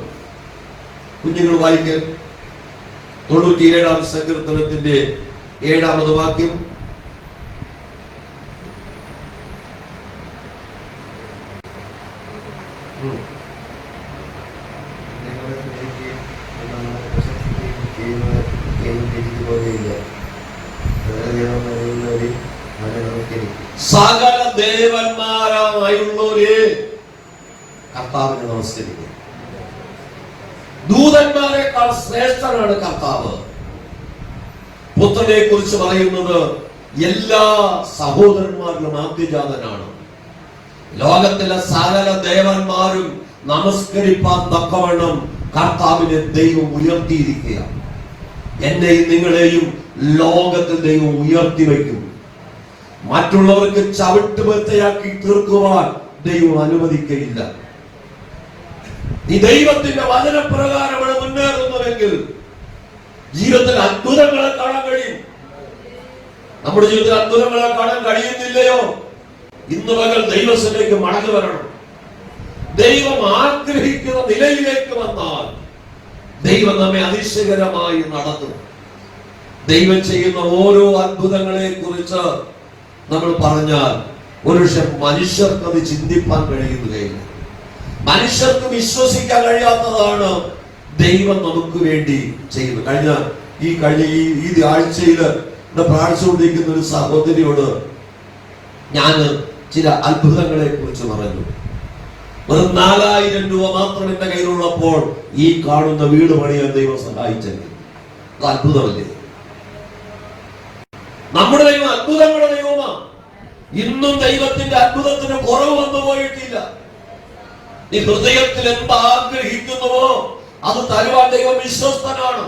S1: കുഞ്ഞുങ്ങൾ വായിക്കാൻ, 97-ാം സങ്കീർത്തനത്തിന്റെ 7-ാമത് വാക്യം. സകല ദേവന്മാരായുള്ളവരെ കർത്താവിനെ നമസ്കരിക്കുക. ദൂതന്മാരെക്കാൾ ശ്രേഷ്ഠനാണ് കർത്താവ്. പുത്രനെ കുറിച്ച് പറയുന്നത് എല്ലാ സഹോദരന്മാരിലും ആദ്യജാതനാണ്. ലോകത്തിലെ സകല ദേവന്മാരും നമസ്കരിപ്പാൻ തക്കവണ്ണം കർത്താവിനെ ദൈവം ഉയർത്തിയിരിക്കുക. എന്നെയും നിങ്ങളെയും ലോകത്തിൽ ദൈവം ഉയർത്തി വയ്ക്കും. മറ്റുള്ളവർക്ക് ചവിട്ടുമെത്തയാക്കി തീർക്കുവാൻ ദൈവം അനുവദിക്കയില്ല. ഈ ദൈവത്തിന്റെ വചനപ്രകാരമാണ് മുന്നേറുന്നതെങ്കിൽ ജീവിതത്തിൽ അത്ഭുതങ്ങളെ കാണാൻ കഴിയും. നമ്മുടെ ജീവിതത്തിൽ അത്ഭുതങ്ങളെ കാണാൻ കഴിയുന്നില്ലയോ? ഇന്ന് പകൽ ദൈവത്തിലേക്ക് മടങ്ങി വരണം. ദൈവം ആഗ്രഹിക്കുന്ന നിലയിലേക്ക് വന്നാൽ ദൈവം നമ്മെ അതിശയകരമായി നടത്തും. ദൈവം ചെയ്യുന്ന ഓരോ അത്ഭുതങ്ങളെ കുറിച്ച് നമ്മൾ പറഞ്ഞാൽ ഒരുപക്ഷെ മനുഷ്യർക്ക് അത് ചിന്തിപ്പാൻ കഴിയുകയില്ല. മനുഷ്യർക്ക് വിശ്വസിക്കാൻ കഴിയാത്തതാണ് ദൈവം നമുക്ക് വേണ്ടി ചെയ്യുന്നത്. കഴിഞ്ഞ ഈ ആഴ്ചയിൽ പ്രാർത്ഥിച്ചുകൊണ്ടിരിക്കുന്ന ഒരു സഹോദരിയോട് ഞാൻ ചില അത്ഭുതങ്ങളെ കുറിച്ച് പറഞ്ഞു. ഒരു 4000 രൂപ മാത്രം എന്റെ കയ്യിലുള്ളപ്പോൾ ഈ കാണുന്ന വീട് പണിയാൻ ദൈവം സഹായിച്ചെങ്കിൽ അത് അത്ഭുതമല്ലേ? നമ്മുടെ ദൈവം അത്ഭുതങ്ങളുടെ ദൈവമാണ്. ഇന്നും ദൈവത്തിന്റെ അത്ഭുതത്തിന് കുറവ് വന്നു പോയിട്ടില്ല. നീ ഹൃദയത്തിൽ എന്താഗ്രഹിക്കുന്നുവോ അത് തരുവാൻ ദൈവം വിശ്വസ്തനാണ്.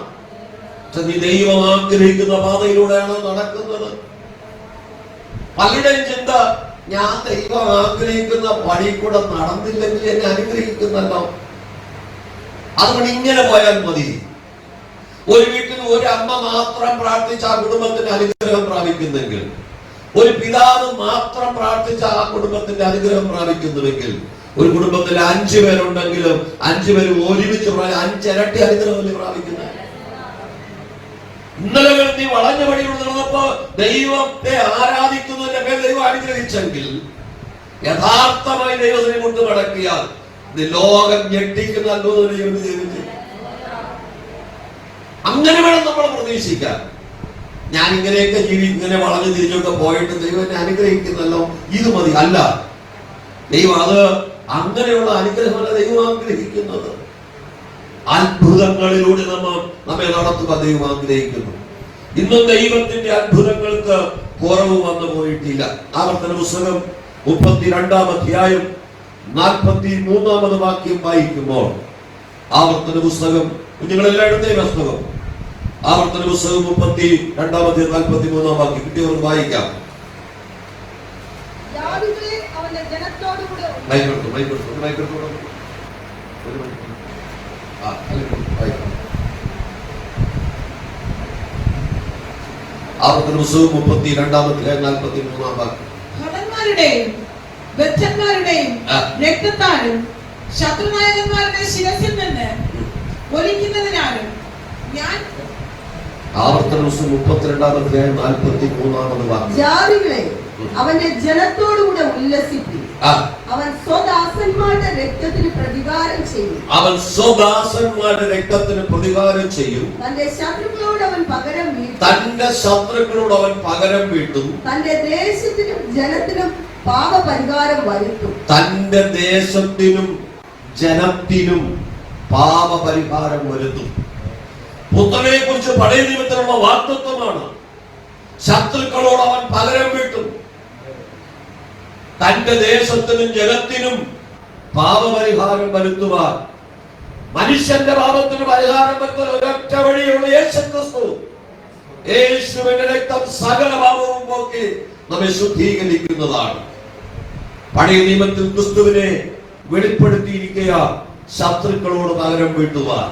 S1: നീ ദൈവം ആഗ്രഹിക്കുന്ന പാതയിലൂടെയാണ് നടക്കുന്നത്. പലരുടെയും ചിന്ത, ഞാൻ ദൈവം ആഗ്രഹിക്കുന്ന വഴി കൂടെ നടന്നില്ലെങ്കിൽ എന്നെ അനുഗ്രഹിക്കുന്നല്ലോ, അതുകൊണ്ട് ഇങ്ങനെ പോയാൽ മതി. ഒരു വീട്ടിൽ ഒരു അമ്മ മാത്രം പ്രാർത്ഥിച്ച ആ കുടുംബത്തിന്റെ അനുഗ്രഹം പ്രാപിക്കുന്നെങ്കിൽ, ഒരു പിതാവ് മാത്രം പ്രാർത്ഥിച്ച ആ കുടുംബത്തിന്റെ അനുഗ്രഹം പ്രാപിക്കുന്നുവെങ്കിൽ, ഒരു കുടുംബത്തിൽ 5 പേരുണ്ടെങ്കിലും 5 പേരും ഒരുമിച്ച് 5 ഇരട്ടി അനുഗ്രഹം പ്രാപിക്കുന്നത്. ഇന്നലെ നീ വളഞ്ഞ വഴിയിൽ നടന്നപ്പോ ദൈവത്തെ ആരാധിക്കുന്നതിന്റെ പേര് ദൈവം അനുഗ്രഹിച്ചെങ്കിൽ, യഥാർത്ഥമായി ദൈവത്തിനെ കൊണ്ട് മടക്കിയാൽ ലോകം ഞെട്ടിക്കുന്ന അത്ഭുതം ചെയ്തു. അങ്ങനെ വേണം നമ്മൾ പ്രതീക്ഷിക്കാൻ. ഞാൻ ഇങ്ങനെയൊക്കെ ഇങ്ങനെ വളഞ്ഞു തിരിച്ചൊക്കെ പോയിട്ട് ദൈവം എന്നെ അനുഗ്രഹിക്കുന്നല്ലോ, ഇത് മതി. അല്ല, ദൈവം അത് അങ്ങനെയുള്ള അനുഗ്രഹമല്ല ദൈവം ആഗ്രഹിക്കുന്നത്. അത്ഭുതങ്ങളിലൂടെ നമ്മെ നടത്തുക ദൈവം ആഗ്രഹിക്കുന്നു. ഇന്നും ദൈവത്തിന്റെ അത്ഭുതങ്ങൾക്ക് കുറവ് വന്നു പോയിട്ടില്ല. ആവർത്തന പുസ്തകം 32-ാം അധ്യായം 43 വാക്യം വായിക്കുമ്പോൾ, ആവർത്തന പുസ്തകം, കുഞ്ഞുങ്ങളെല്ലാം എഴുതേ പുസ്തകം, ആവർത്തന പുസ്തകം 32 43 വാക്യം കിട്ടിയവർക്ക് വായിക്കാം. ആവർത്തന പുസ്തകം 32 വാക്യം.
S2: ഭടന്മാരുടെയും ബദ്ധന്മാരുടെയും രക്തത്താലും ശത്രുനായകന്മാരുടെ ശിരസിൽ നിന്ന് ഒലിക്കുന്നതിനാലും ഞാൻ.
S1: ആവർത്തന പുസ്തകം 32 43 വാക്യം.
S3: ജാതികളെ അവന്റെ ജനത്തോടുകൂടെ ഉല്ലസിപ്പിക്കും. അവൻ സ്വദാസന്മാരുടെ രക്തത്തിന് പ്രതികാരം ചെയ്യും.
S1: അവൻ സ്വദാസന്മാരുടെ രക്തത്തിന് പ്രതികാരം ചെയ്യും.
S3: തന്റെ ശത്രുക്കളോട് അവൻ പകരം വീട്ടും.
S1: തന്റെ ശത്രുക്കളോട് അവൻ പകരം വീട്ടും.
S3: തന്റെ ദേശത്തിനും ജനത്തിനും പാപപരിഹാരം വരുത്തും.
S1: തന്റെ ദേശത്തിനും ജനത്തിനും പാപപരിഹാരം വരുത്തും. പുത്രനെ കുറിച്ച് പഴയ നിയമത്തിലുള്ള വാഗ്ദത്തമാണ്. ശത്രുക്കളോട് അവൻ പകരം വീട്ടും. തന്റെ ദേശത്തിനും ജനത്തിനും പാപപരിഹാരം വരുത്തുവാൻ, മനുഷ്യന്റെ പാപത്തിന് പരിഹാരം വരുത്താൻ ഒരൊറ്റ വഴിയുള്ള യേശുക്രിസ്തു. യേശുവിന്റെ രക്തം സകല പാപവും പോക്കി നമ്മെ ശുദ്ധീകരിക്കുന്നതാണ്. പഴയ നിയമത്തിൽ ക്രിസ്തുവിനെ വെളിപ്പെടുത്തിയിരിക്കുക ശത്രുക്കളോട് പകരം വീട്ടുവാൻ.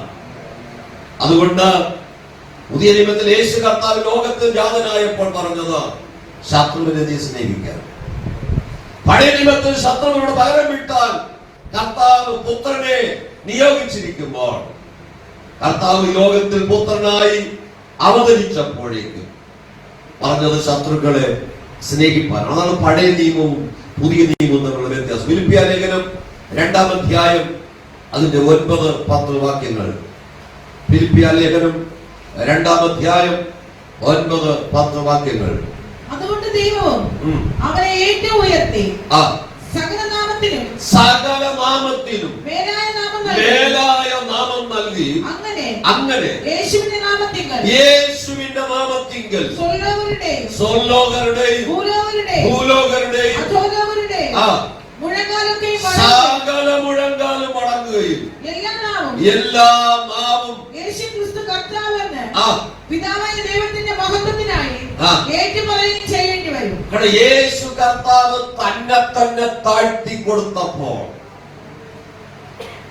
S1: അതുകൊണ്ട് പുതിയ നിയമത്തിൽ യേശു കർത്താവ് ലോകത്തിൽ ജാതനായപ്പോൾ പറഞ്ഞത് ശത്രുവിനെ നീ സ്നേഹിക്കാൻ. പഴയ നിയമത്തിൽ ശത്രുവിനോട് പകരം വീട്ടാൻ കർത്താവ് പുത്രനെ നിയോഗിച്ചിരിക്കുമ്പോൾ, കർത്താവ് ലോകത്തിൽ പുത്രനായി അവതരിച്ചപ്പോഴേക്കും പറഞ്ഞത് ശത്രുക്കളെ സ്നേഹിപ്പാൻ. അതാണ് പഴയ നിയമവും പുതിയ നിയമവും തമ്മിലുള്ള വ്യത്യാസം. ഫിലിപ്പിയ ലേഖനം 2-ാം അധ്യായം അതിന്റെ 9-10 വാക്യങ്ങൾ. ഫിലിപ്പിയ ലേഖനം 2-ാം അധ്യായം 9-10 വാക്യങ്ങൾ.
S2: അതുകൊണ്ട് ദൈവവും അവനെ ഏറ്റവും ഉയർത്തി സകല നാമത്തിനും മേലായ നാമം നൽകി അങ്ങനെ യേശുവിന്റെ നാമത്തിങ്കൽ സ്വർലോകരുടെയും ഭൂലോകരുടെയും സകല മുഴങ്കാലും മടങ്ങുകയും എല്ലാ നാമം യേശുക്രിസ്തു കർത്താവെന്ന് പിതാവായ ദൈവത്തിന്റെ മഹത്വത്തിനായി ഏറ്റുപറയുകയും ചെയ്യേണ്ടി വരും.
S1: യേശു കർത്താവ് തന്നെ താഴ്ത്തി കൊടുത്തപ്പോൾ,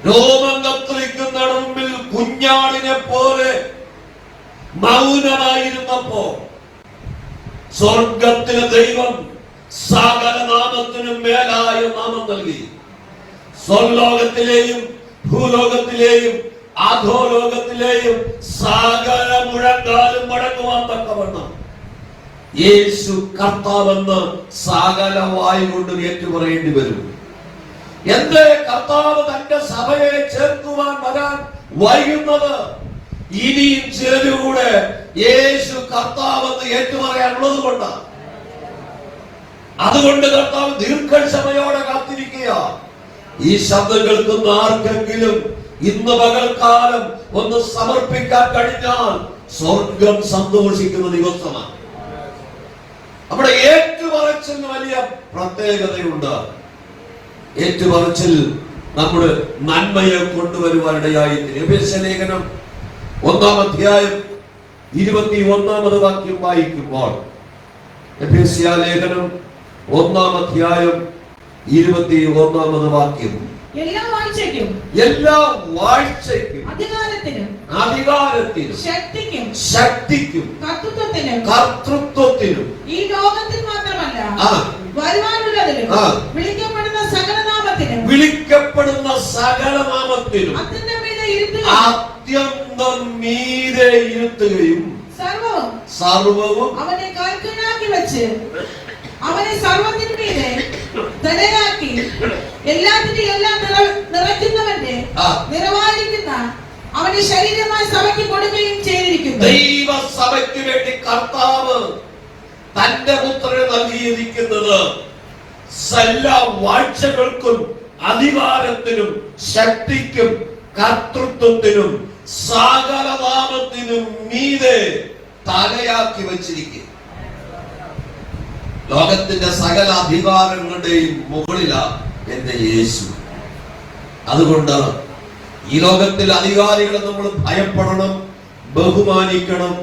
S1: രോമം കത്തിരിക്കുന്ന മുമ്പിൽ കുഞ്ഞാടിനെ പോലെ മൗനമായിരുന്നപ്പോ, സ്വർഗത്തിലെ ദൈവം സകല നാമത്തിനും മേലായ നാമം നൽകി. സ്വർലോകത്തിലെയും ഭൂലോകത്തിലെയും അധോലോകത്തിലെയും സകല മുഴങ്കാലും മടങ്ങുവാൻ തക്കവണ്ണം യേശു കർത്താവെന്ന് സകല വായ് കൊണ്ട് ഏറ്റുപറയേണ്ടി വരും. എന്തേ കർത്താവ് തന്റെ സഭയെ ചേർക്കുവാൻ വരാൻ വൈകുന്നത്? ഇനിയും ചിലരുടെ യേശു കർത്താവെന്ന് ഏറ്റുപറയാനുള്ളത് കൊണ്ടാണ്. അതുകൊണ്ട് കർത്താവ് ദീർഘക്ഷമയോടെ കാത്തിരിക്കുക. ഈ ശബ്ദം കേൾക്കുന്ന ആർക്കെങ്കിലും ഇന്ന് പകൽക്കാലം ഒന്ന് സമർപ്പിക്കാൻ കഴിഞ്ഞാൽ സ്വർഗം സന്തോഷിക്കുന്ന ദിവസമാണ്. നമ്മുടെ ഏറ്റുപറച്ചിലിന് വലിയ പ്രത്യേകതയുണ്ട്. ഏറ്റുപറച്ചിൽ നമ്മുടെ നന്മയെ കൊണ്ടുവരുവാനിടയായി. എഫേസ്യ ലേഖനം 1-ാം അധ്യായം 21-ാമത് വാക്യം വായിക്കുമ്പോൾ, എഫേസ്യ ലേഖനം 1-ാം അധ്യായം 21-ാമത് വാക്യം.
S2: എല്ലാ വാഴ്ചയ്ക്കും
S1: അധികാരത്തിനും ശക്തിക്കും കർത്തൃത്വത്തിനും
S2: ഈ ലോകത്തിൽ മാത്രമല്ല വരുവാനുള്ളതിലും വിളിക്കപ്പെടുന്ന സകല നാമത്തിനും
S1: അത്യന്തം മീതെ ഇരുത്തുകയും സർവവും
S2: അവനെ കാൽക്കീഴാക്കി വെച്ച് അവനെ സർവത്തിനു മീതെ തലയാക്കി എല്ലാത്തിനും എല്ലാം നിറയ്ക്കുന്നവന്റെ നിറവായിരിക്കുന്ന അവന്റെ ശരീരമായ സഭയ്ക്ക് കൊടുക്കുകയും ചെയ്തിരിക്കുന്നു.
S1: ദൈവസഭയ്ക്ക് വേണ്ടി കർത്താവ് തന്റെ പുത്രനെ നൽകിയിരിക്കുന്നത് എല്ലാ വാഴ്ചകൾക്കും അധികാരത്തിനും ശക്തിക്കും കർത്തൃത്വത്തിനും സകല നാമത്തിനും മീതെ തലയാക്കി വച്ചിരിക്കുന്നു. ലോകത്തിന്റെ സകല അധികാരങ്ങളുടെയും മുകളിലാണ് എന്റെ യേശു. അതുകൊണ്ട് ഈ ലോകത്തിൽ അധികാരികളെ നമ്മൾ ഭയപ്പെടണം, ബഹുമാനിക്കണം,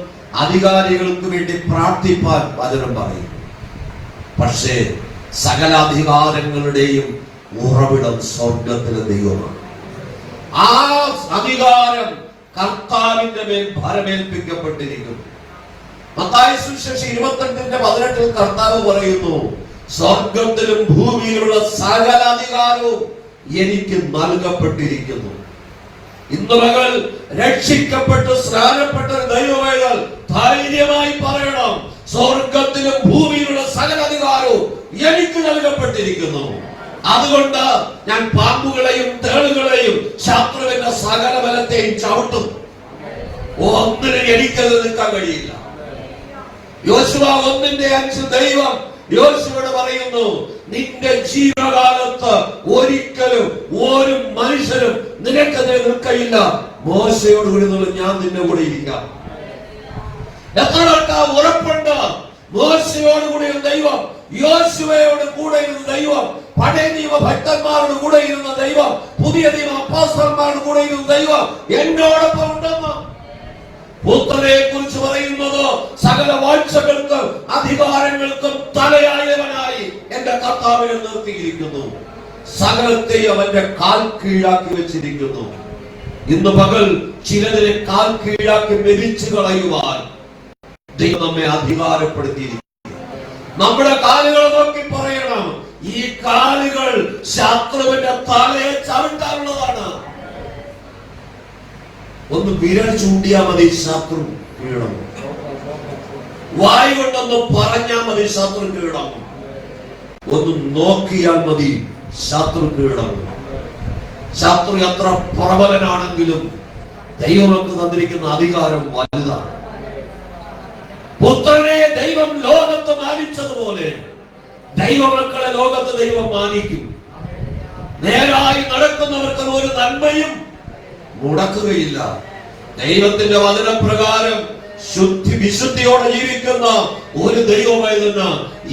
S1: അധികാരികൾക്ക് വേണ്ടി പ്രാർത്ഥിപ്പാൻ വചനം പറയും. പക്ഷേ സകല അധികാരങ്ങളുടെയും ഉറവിടം സ്വർഗത്തിലെ ദൈവമാണ്. ആ അധികാരം കർത്താവിന്റെ മേൽ ഭരമേൽപ്പിക്കപ്പെട്ടിരിക്കുന്നു. മത്തായി സുവിശേഷം 28:18 കർത്താവ് പറയുന്നു, സ്വർഗത്തിലും ഭൂമിയിലുള്ള സകല അധികാരവും എനിക്ക് നൽകപ്പെട്ടിരിക്കുന്നു. ഇന്ന് മകൾ രക്ഷിക്കപ്പെട്ട് സ്നാനപ്പെട്ട ദൈവമേകൾ ധൈര്യമായി പറയണം, സ്വർഗത്തിലും ഭൂമിയിലുള്ള സകല അധികാരവും എനിക്ക് നൽകപ്പെട്ടിരിക്കുന്നു. അതുകൊണ്ട് ഞാൻ പാമ്പുകളെയും തേളുകളെയും ശത്രുവിന്റെ സകല ബലത്തെയും ചവിട്ടും. ഒന്നിനും എനിക്കത് നിൽക്കാൻ കഴിയില്ല. യോശുവ 1:5 ദൈവം യോശുവയോട് പറയുന്നു, നിന്റെ ജീവകാലത്ത് ഒരിക്കലും ഒരു മനുഷ്യരും നിനക്കെതിരെ നിൽക്കയില്ല. മോശയോട് കൂടി ഞാൻ നിന്റെ കൂടെ ഇരിക്കാം. എത്ര ഉറപ്പുണ്ട്? മോശയോട് കൂടെ ദൈവം, യോശുവയോട് കൂടെ ഇരുന്ന ദൈവം, പഴയ നിയമ ഭക്തന്മാരോട് കൂടെ ഇരുന്ന ദൈവം, പുതിയ നിയമ അപ്പോസ്തലന്മാരോട് കൂടെ ഇരുന്ന ദൈവം എന്നോടൊപ്പം ഉണ്ടെന്ന്. പുത്രനെ കുറിച്ച് പറയുന്നത് സകല വാഴ്ചകൾക്കും അധികാരങ്ങൾക്കും തലയായവനായി എന്റെ കർത്താവിനെ നിർത്തിയിരിക്കുന്നു. സകലത്തെയും അവന്റെ കാൽ കീഴാക്കി വെച്ചിരിക്കുന്നു. ഇന്ന് പകൽ ചിലതിനെ കാൽ കീഴാക്കി മെതിച്ചു കളയുവാൻ ദൈവം നമ്മെ അധികാരപ്പെടുത്തിയിരിക്കുന്നു. നമ്മുടെ കാലുകൾ നോക്കി പറയണം, ഈ കാലുകൾ ശത്രുവിന്റെ തലയെ ചവിട്ടാനുള്ളതാണ്. ഒന്ന് വിരൽ ചൂണ്ടിയാൽ മതി, ശത്രു കീഴടങ്ങും. വായ് കൊണ്ടൊന്ന് പറഞ്ഞാൽ മതി, ശത്രു കീഴടങ്ങും. ഒന്ന് നോക്കിയാൽ മതി, ശത്രു കീഴടങ്ങും. ശത്രു എത്ര പ്രബലനാണെങ്കിലും ദൈവമൊക്കെ തന്നിരിക്കുന്ന അധികാരം വലുതാണ്. പുത്രനെ ദൈവം ലോകത്ത് മാനിച്ചതുപോലെ ദൈവമക്കളെ ലോകത്ത് ദൈവം മാനിക്കും. നേരായി നടക്കുന്നവർക്ക് ഒരു നന്മയും മുടക്കുകയില്ല. ദൈവത്തിന്റെ വചനപ്രകാരം വിശുദ്ധിയോടെ ജീവിക്കുന്ന ഒരു ദൈവമായതിന്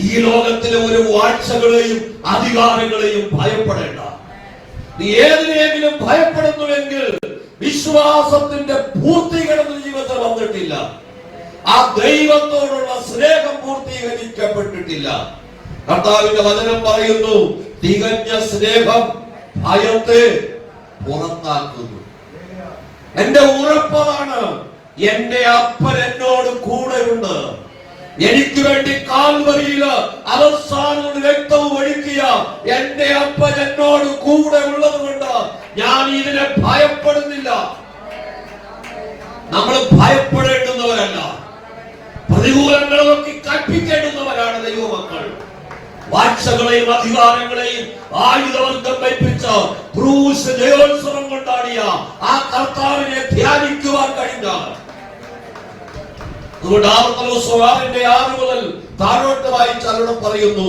S1: ഈ ലോകത്തിലെ ഒരു വാഴ്ചകളെയും അധികാരങ്ങളെയും ഭയപ്പെടേണ്ട. നീ ഏതിനെങ്കിലും ഭയപ്പെടുന്നുവെങ്കിൽ വിശ്വാസത്തിന്റെ പൂർത്തീകരണം ജീവിതത്തിൽ വന്നിട്ടില്ല. ആ ദൈവത്തോടുള്ള സ്നേഹം പൂർത്തീകരിക്കപ്പെട്ടിട്ടില്ല. കർത്താവിന്റെ വചനം പറയുന്നു, തികഞ്ഞ സ്നേഹം ഭയത്തെ പുറത്താക്കുന്നു. എന്റെ ഉറപ്പതാണ്, എന്റെ അപ്പൻ എന്നോട് കൂടെയുണ്ട്. എനിക്ക് വേണ്ടി കാൽവരിയില് അവസാനം രക്തവും ഒഴുക്കിയ എന്റെ അപ്പൻ എന്നോട് കൂടെ ഉള്ളത് കൊണ്ട് ഞാൻ ഇതിനെ ഭയപ്പെടുന്നില്ല. നമ്മൾ ഭയപ്പെടേണ്ടുന്നവരല്ല, പ്രതികൂലങ്ങളെ നോക്കി കൽപ്പിക്കേണ്ടുന്നവരാണ് ദൈവമക്കൾ. വാഴ്ചകളെയും അധികാരങ്ങളെയും ആയുധവർഗം വയ്പ്പിച്ച ക്രൂശ് ജയോത്സവം കൊണ്ടാടിയ ആ കർത്താവിനെ ധ്യാനിക്കുവാൻ കഴിഞ്ഞാൽ, അതുകൊണ്ട് 6 മുതൽ താഴോട്ട് വായിച്ചാലോട് പറയുന്നു,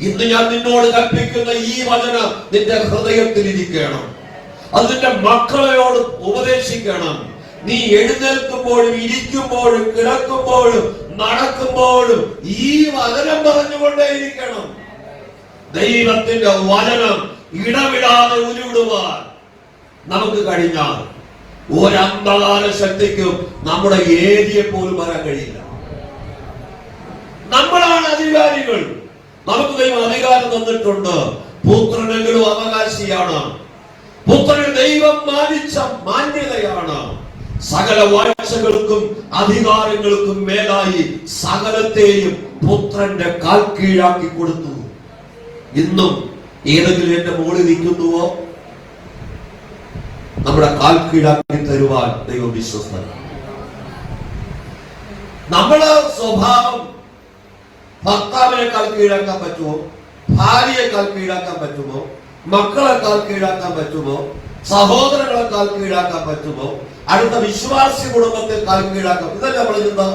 S1: ഇന്ന് ഞാൻ നിന്നോട് കൽപ്പിക്കുന്ന ഈ വചനം നിന്റെ ഹൃദയത്തിൽ ഇരിക്കണം. അത് നിന്റെ മക്കളെയോട് ഉപദേശിക്കണം. നീ എഴുന്നേൽക്കുമ്പോഴും ഇരിക്കുമ്പോഴും കിടക്കുമ്പോഴും നടക്കുമ്പോഴും ഈ വചനം പറഞ്ഞുകൊണ്ടേയിരിക്കണം. ദൈവത്തിന്റെ വചനം ഇടവിടാതെ ഉരുവിടുവാൻ നമുക്ക് കഴിഞ്ഞാൽ ഒരന്ധകാര ശക്തിക്കും നമ്മുടെ ഏരിയെ പോലും വരാൻ കഴിയില്ല. നമ്മളാണ് അധികാരികൾ. നമുക്ക് ദൈവം അധികാരം തന്നിട്ടുണ്ട്. പുത്രനെങ്കിലും അവകാശിയാണ്. പുത്രന് ദൈവം മാനിച്ച മാന്യതയാണ്. സകല വാഴ്ചകൾക്കും അധികാരങ്ങൾക്കും മേലായി സകലത്തെയും പുത്രന്റെ കാൽ കീഴാക്കി കൊടുത്തു. ഇന്നും ഏതെങ്കിലും എന്റെ മുകളിൽ നിൽക്കുന്നുവോ? നമ്മുടെ കാൽ കീഴാക്കി തരുവാൻ ദൈവം വിശ്വസ്തനാണ്. നമ്മുടെ സ്വഭാവം ഭർത്താവിനെ കാൽ കീഴാക്കാൻ പറ്റുമോ? ഭാര്യയെ കാൽ കീഴാക്കാൻ പറ്റുമോ? മക്കളെ കാൽ കീഴാക്കാൻ പറ്റുമോ? സഹോദരങ്ങളെ കാൽ കീഴാക്കാൻ പറ്റുമോ? അടുത്ത വിശ്വാസി കുടുംബത്തെ കാൽ കീഴാക്കാം? ഇതല്ല നമ്മൾ എന്താ?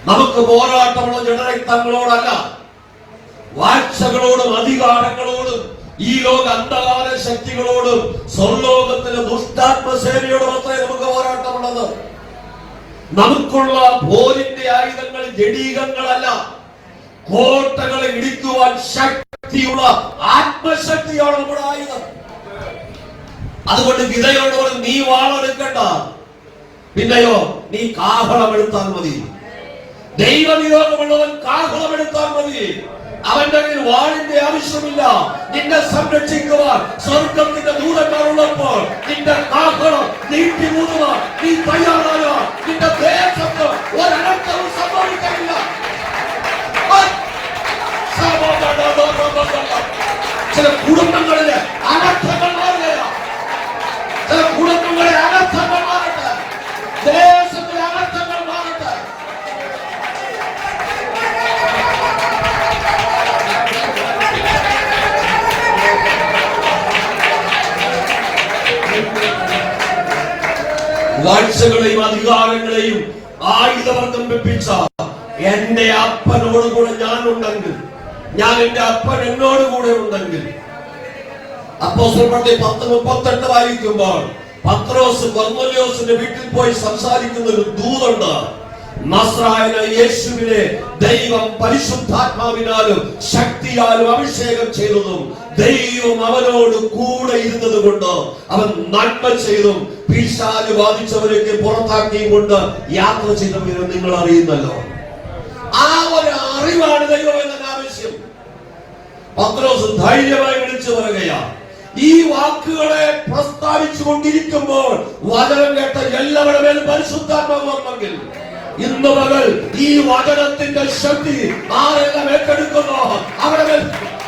S1: നമുക്ക് പോരാട്ടമുള്ള ജനരക്തങ്ങളോടല്ല, വാഴ്ചകളോടും അധികാരങ്ങളോടും ഈ ലോക അന്ധകാര ശക്തികളോടും സ്വർലോകത്തിലെ ദുഷ്ടാത്മസേനയോടും മാത്രമേ നമുക്ക് പോരാട്ടമുള്ളത്. നമുക്കുള്ള പോരിന്റെ ആയുധങ്ങൾ ജഡീകങ്ങളല്ല, കോട്ടകളെ ഇടിക്കുവാൻ ശക്തി ശക്തിയുള്ള ആത്മശക്തിയാണ് നമ്മുടെ ആയുധം. അതുകൊണ്ട് ഗിദെയോനോട് പറഞ്ഞു, നീ വാളെടുക്കണ്ട, പിന്നെയോ നീ കാഹളം എടുത്താൽ മതി. ദൈവനിയോഗമുള്ളവൻ കാഹളം എടുത്താൽ മതി. അവന്റെ കയ്യിൽ വാളിന്റെ ആവശ്യമില്ല. നിന്നെ സംരക്ഷിക്കുവാൻ സ്വർഗത്തിന്റെ ദൂതന്മാരുള്ളപ്പോൾ നിന്റെ കാഹളം നീട്ടി മൂടുവാൻ നീ തയ്യാറായ നിന്റെ ദേശത്ത് ഒരനർത്ഥവും സംഭവിക്കില്ല. ചില കുടുംബങ്ങളിലെ അനർത്ഥങ്ങൾ മാറുകയാണ്. ചില കുടുംബങ്ങളിലെ അനർത്ഥങ്ങൾ മാറട്ടെ, ദേശത്തിലെ അനർത്ഥങ്ങൾ മാറട്ടെ. വാഴ്ചകളെയും അധികാരങ്ങളെയും ആയുധവർഗം വെപ്പിച്ച എന്റെ അപ്പനോട് കൂടെ ഞാനുണ്ടെങ്കിൽ, ഞാൻ എന്റെ അപ്പൻ എന്നോട് കൂടെ ഉണ്ടെങ്കിൽ. അപ്പോസ്തലപ്രവൃത്തി 10:38 വായിക്കുമ്പോൾ പത്രോസ് കൊർന്നേലിയോസിന്റെ വീട്ടിൽ പോയി സംസാരിക്കുന്ന ഒരു ദൂതുണ്ട്. നസ്രായനായ യേശുവിനെ ദൈവം പരിശുദ്ധാത്മാവിനാലും ശക്തിയാലും അഭിഷേകം ചെയ്തതും ദൈവം അവനോട് കൂടെ ഇരുന്നത് കൊണ്ട് അവൻ നന്മ ചെയ്തും പിശാച് ബാധിച്ചവരൊക്കെ പുറത്താക്കിയും കൊണ്ട് യാത്ര ചെയ്തവരെ നിങ്ങൾ അറിയുന്നല്ലോ. ആ ഒരു അറിവാണ് ദൈവം എന്ന ആവശ്യം. പത്രോസ് ധൈര്യമായി വിളിച്ചു പറയുകയാ. ഈ വാക്കുകളെ പ്രസ്താവിച്ചു കൊണ്ടിരിക്കുമ്പോൾ വചനം കേട്ട എല്ലാവരുടെ മേൽ പരിശുദ്ധാത്മാവ് വന്നെങ്കിൽ ഇന്ന് പകൽ ഈ വചനത്തിന്റെ ശക്തി ആരെല്ലാം ഏറ്റെടുക്കുന്നു അവരുടെ മേൽ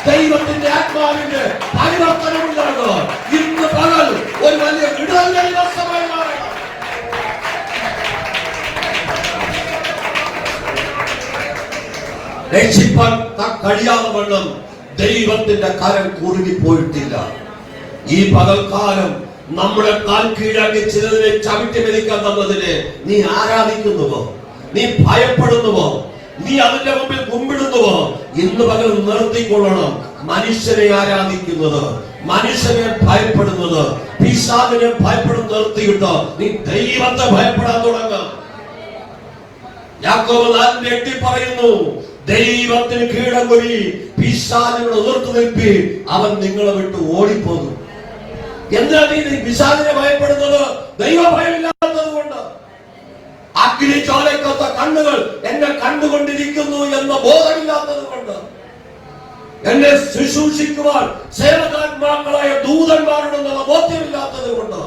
S1: ദൈവത്തിന്റെ ആത്മാവിന്റെ പരിവർത്തനമുണ്ടാകും. ഇന്ന് പകൽ ഒരു വലിയ വിടുതൽ ദിവസമായി മാറണം. രക്ഷിപ്പാൻ കഴിയാതെ വണ്ണം ദൈവത്തിന്റെ കരം കുറുകിപ്പോയിട്ടില്ല. ഈ പകൽക്കാലം നമ്മുടെ കാൽ കീഴാക്കി ചിലതിനെ ചവിട്ടി മെതിക്കാൻ തന്നതിനെ നീ ആരാധിക്കുന്നുവോ? നീ ഭയപ്പെടുന്നുവോ? നീ അതിന്റെ മുമ്പിൽ കുമ്പിടുന്നുവോ? ഇന്ന് പകൽ നിർത്തിക്കൊള്ളണം. മനുഷ്യനെ ആരാധിക്കുന്നത്, മനുഷ്യനെ ഭയപ്പെടുന്നത്, പിശാചിനെ ഭയപ്പെടുന്ന നിർത്തിയിട്ട് നീ ദൈവത്തെ ഭയപ്പെടാൻ തുടങ്ങാം. യാക്കോബ് 4:8 പറയുന്നു, ദൈവത്തിന് കീഴം കൊല്ലി പിശാചിനോട് എതിർത്തു നിൽപ്പി, അവൻ നിങ്ങളെ വിട്ട് ഓടിപ്പോകും. എന്തിനാ നീ പിശാചിനെ ഭയപ്പെടുന്നത്? ദൈവഭയമില്ലാത്തത് കൊണ്ട്. അഗ്നി ചോലയ്ക്കൊത്ത കണ്ണുകൾ എന്നെ കണ്ടുകൊണ്ടിരിക്കുന്നു എന്ന ബോധമില്ലാത്തത് കൊണ്ട്, എന്നെ ശുശ്രൂഷിക്കുവാൻ സേവകാത്മാക്കളായ ദൂതന്മാരുണ്ടെന്നുള്ള ബോധ്യമില്ലാത്തത് കൊണ്ട്.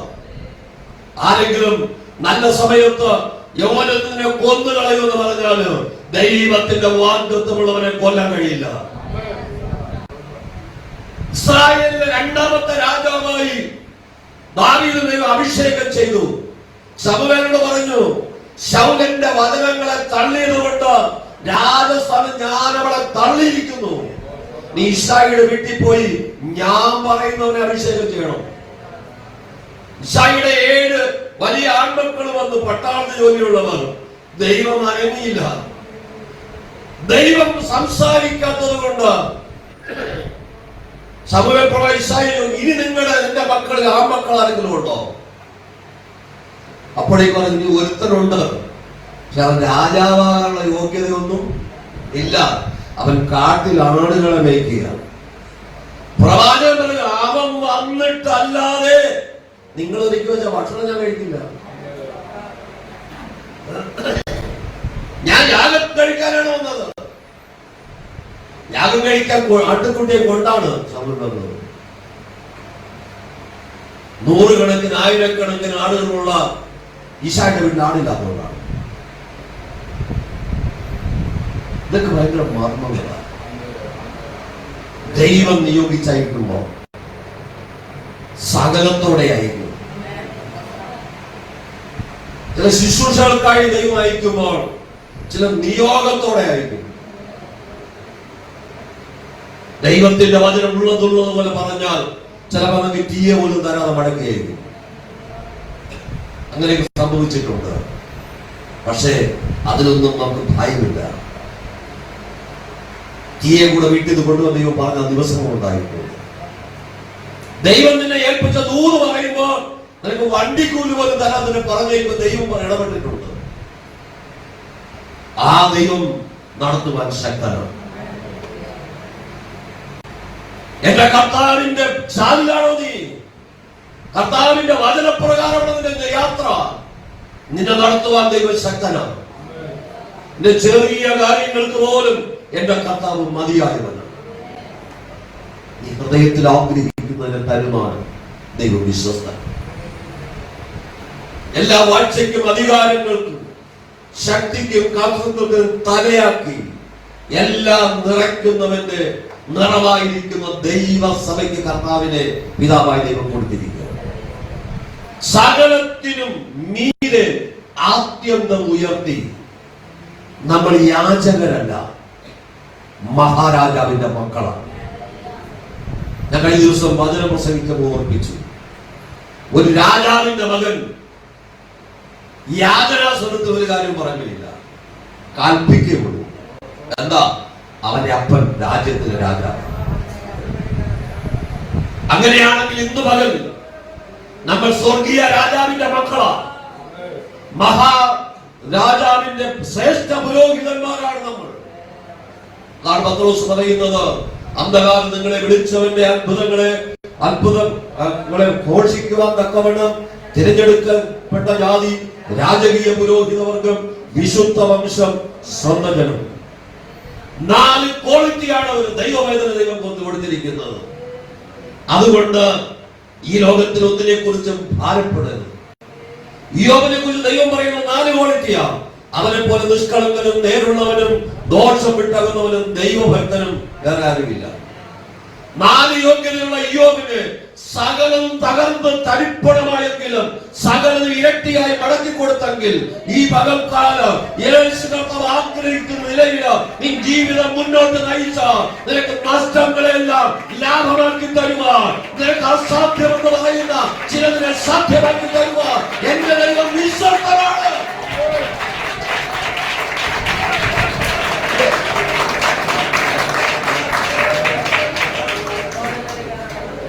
S1: ആരെങ്കിലും നല്ല സമയത്ത് യൗവനത്തിനെ കൊന്നുകളയുമെന്ന് പറഞ്ഞാല് ദൈവത്തിന്റെ വാഗ്ദത്തമുള്ളവനെ കൊല്ലാൻ കഴിയില്ല. ഇസ്രായേലിലെ രണ്ടാമത്തെ രാജാവായി ദാവീദിനെ ദൈവം അഭിഷേകം ചെയ്തു. ശമൂവേലിനോട് പറഞ്ഞു, ശൗലന്റെ വചനങ്ങളെ തള്ളിയത് കൊണ്ട് രാജസ്ഥാനിൽ ഞാൻ അവളെ തള്ളിയിരിക്കുന്നു. നീ ഇശായിയുടെ വീട്ടിൽ പോയി ഞാൻ പറയുന്നവനെ അഭിഷേകം ചെയ്യണം. ഇശായിയുടെ 7 വലിയ ആൺമക്കൾ വന്ന് പട്ടാളത്തിൽ ജോലിയുള്ളവർ. ദൈവം അനങ്ങിയില്ല. ദൈവം സംസാരിക്കാത്തത് കൊണ്ട് ശമൂവേൽ പ്രവാചകൻ ഇശായി, ഇനി നിങ്ങളുടെ എന്റെ മക്കളിൽ ആൺമക്കൾ ആരെങ്കിലും ഉണ്ടോ? അപ്പോഴേക്ക് പറഞ്ഞു, ഇനി ഒരുത്തനുണ്ട്, പക്ഷെ അവൻ രാജാവാകാനുള്ള യോഗ്യതയൊന്നും ഇല്ല. അവൻ കാട്ടിൽ ആടുകളെ മേയ്ക്കുക. പ്രവാചകൻ പറഞ്ഞു, അവൻ വന്നിട്ടല്ലാതെ നിങ്ങൾ എനിക്ക് വെച്ച ഭക്ഷണം ഞാൻ കഴിക്കില്ല. ഞാൻ യാഗം കഴിക്കാനാണ് വന്നത്. യാഗം കഴിക്കാൻ ആട്ടുകുട്ടിയെ കൊണ്ടാണ് സമൂഹം. 100 കണക്കിന് 1000 കണക്കിന് ആടുകളുള്ള ഈശാന്റെ വീട്ടിൽ ആടില്ലാത്തതുകൊണ്ടാണ്. ഇതൊക്കെ ഭയങ്കര മർമ്മങ്ങളാണ്. ദൈവം നിയോഗിച്ചയക്കുമ്പോ സകലത്തോടെ അയക്കും. ചില ശുശ്രൂഷകൾക്കായി ദൈവം അയക്കുമ്പോൾ ചില നിയോഗത്തോടെ അയക്കും. ദൈവത്തിന്റെ വചനം ഉള്ളതുള്ളത് പോലെ പറഞ്ഞാൽ ചിലപ്പോൾ നമുക്ക് തീയെ പോലും തരാതെ മടക്കുകയായിരിക്കും. അങ്ങനെയൊക്കെ സംഭവിച്ചിട്ടുണ്ട്. പക്ഷേ അതിലൊന്നും നമുക്ക് ഭയമില്ല. തീയെ കൂടെ വീട്ടിൽ നിന്ന് കൊണ്ടുവന്ന് ദൈവം പറഞ്ഞ ദിവസങ്ങൾ ഉണ്ടായിട്ടുണ്ട്. ദൈവം നിന്നെ ഏൽപ്പിച്ച ദൂത് പറയുമ്പോൾ നിനക്ക് വണ്ടിക്കൂലി പോലും തരാതെ പറഞ്ഞേക്ക് ദൈവം ഇടപെട്ടിട്ടുണ്ട്. ആ ദൈവം നടത്തുവാൻ ശക്തനാണ്. എന്റെ കർത്താവിന്റെ ചാലിലാണോ നീ? കർത്താവിന്റെ വചനപ്രകാരമാണ് നിന്റെ യാത്ര. നിന്നെ നടത്തുവാൻ ദൈവം ശക്തനാണ്. നിന്റെ ചെറിയ കാര്യങ്ങൾക്ക് പോലും എന്റെ കർത്താവ് മതിയായവനാണ്. നീ ഹൃദയത്തിൽ ആഗ്രഹിക്കുന്നതിന് തരുമാൻ ദൈവം വിശ്വസ്തൻ. എല്ലാ വാഴ്ചയ്ക്കും അധികാരങ്ങൾക്കും ശക്തിക്കും കർത്തൃത്വത്തിനും തലയാക്കി എല്ലാം നിറയ്ക്കുന്നവന്റെ നിറവായിരിക്കുന്ന ദൈവസഭയ്ക്ക് കർത്താവിനെ പിതാവായി ദൈവം കൊടുത്തിരിക്കുക. സകലത്തിനും മീതെ ആദ്യന്തം ഉയർത്തി നമ്മൾ യാചകരല്ല, മഹാരാജാവിന്റെ മക്കളാണ്. ഞാൻ കഴിഞ്ഞ ദിവസം വചനം പ്രസംഗിക്കുമ്പോൾ ഓർപ്പിച്ചു, ഒരു രാജാവിന്റെ മകൻ യാചനാ സ്വരത്തിൽ ഒരു കാര്യം പറഞ്ഞില്ല, കൽപ്പിക്കുള്ളൂ. എന്താ? അവന്റെ അപ്പൻ രാജ്യത്തിലെ രാജാവ്. അങ്ങനെയാണെങ്കിൽ ഇന്ന് പകൽ നമ്മൾ സ്വർഗീയ രാജാവിന്റെ മക്കളാണ്. മഹാരാജാവിന്റെ ശ്രേഷ്ഠ പുരോഹിതന്മാരാണ് നമ്മൾ. പത്രോസ് പറയുന്നത്, അന്ധകാരം നിങ്ങളെ വിളിച്ചവന്റെ അത്ഭുതങ്ങളെ ഘോഷിക്കുവാൻ തക്കവണ്ണം തിരഞ്ഞെടുക്കപ്പെട്ട ജാതി, രാജകീയ പുരോഹിതവർഗം, വിശുദ്ധ വംശം, സ്വർണ്ണജനം. 4 ക്വാളിറ്റിയാണ് ഒരു ദൈവവേദന ദൈവം കൊടുത്തിരിക്കുന്നത്. അതുകൊണ്ട് ഈ ലോകത്തിൽ ഒന്നിനെ കുറിച്ചും ഭാരപ്പെടരുത്. യോബിനെ കുറിച്ച് ദൈവം പറയുന്ന 4 ക്വാളിറ്റിയാണ്. അവനെ പോലെ നിഷ്കളങ്കനും നേരുള്ളവനും ദോഷം വിട്ടകുന്നവനും ദൈവഭക്തനും വേറെ ആരുമില്ല. 4 യോഗ്യതയുള്ള യോബിന് സകലം തകർന്ന് തരിപ്പണമായെങ്കിലും സകലം ഇരട്ടിയായി മടക്കി കൊടുത്തെങ്കിൽ ഈ പകൽക്കാലം ആഗ്രഹിക്കുന്ന നിലയിൽ നീ ജീവിതം മുന്നോട്ട് നയിച്ച നിനക്ക് നഷ്ടങ്ങളെല്ലാം ലാഭമാക്കി തരുവാൻ, നിനക്ക് അസാധ്യമെന്ന് പറയുന്ന ചിലതിനെ സാധ്യമാക്കി തരുവാൻ എന്റെ ദൈവം വിശ്വസ്തനാണ്.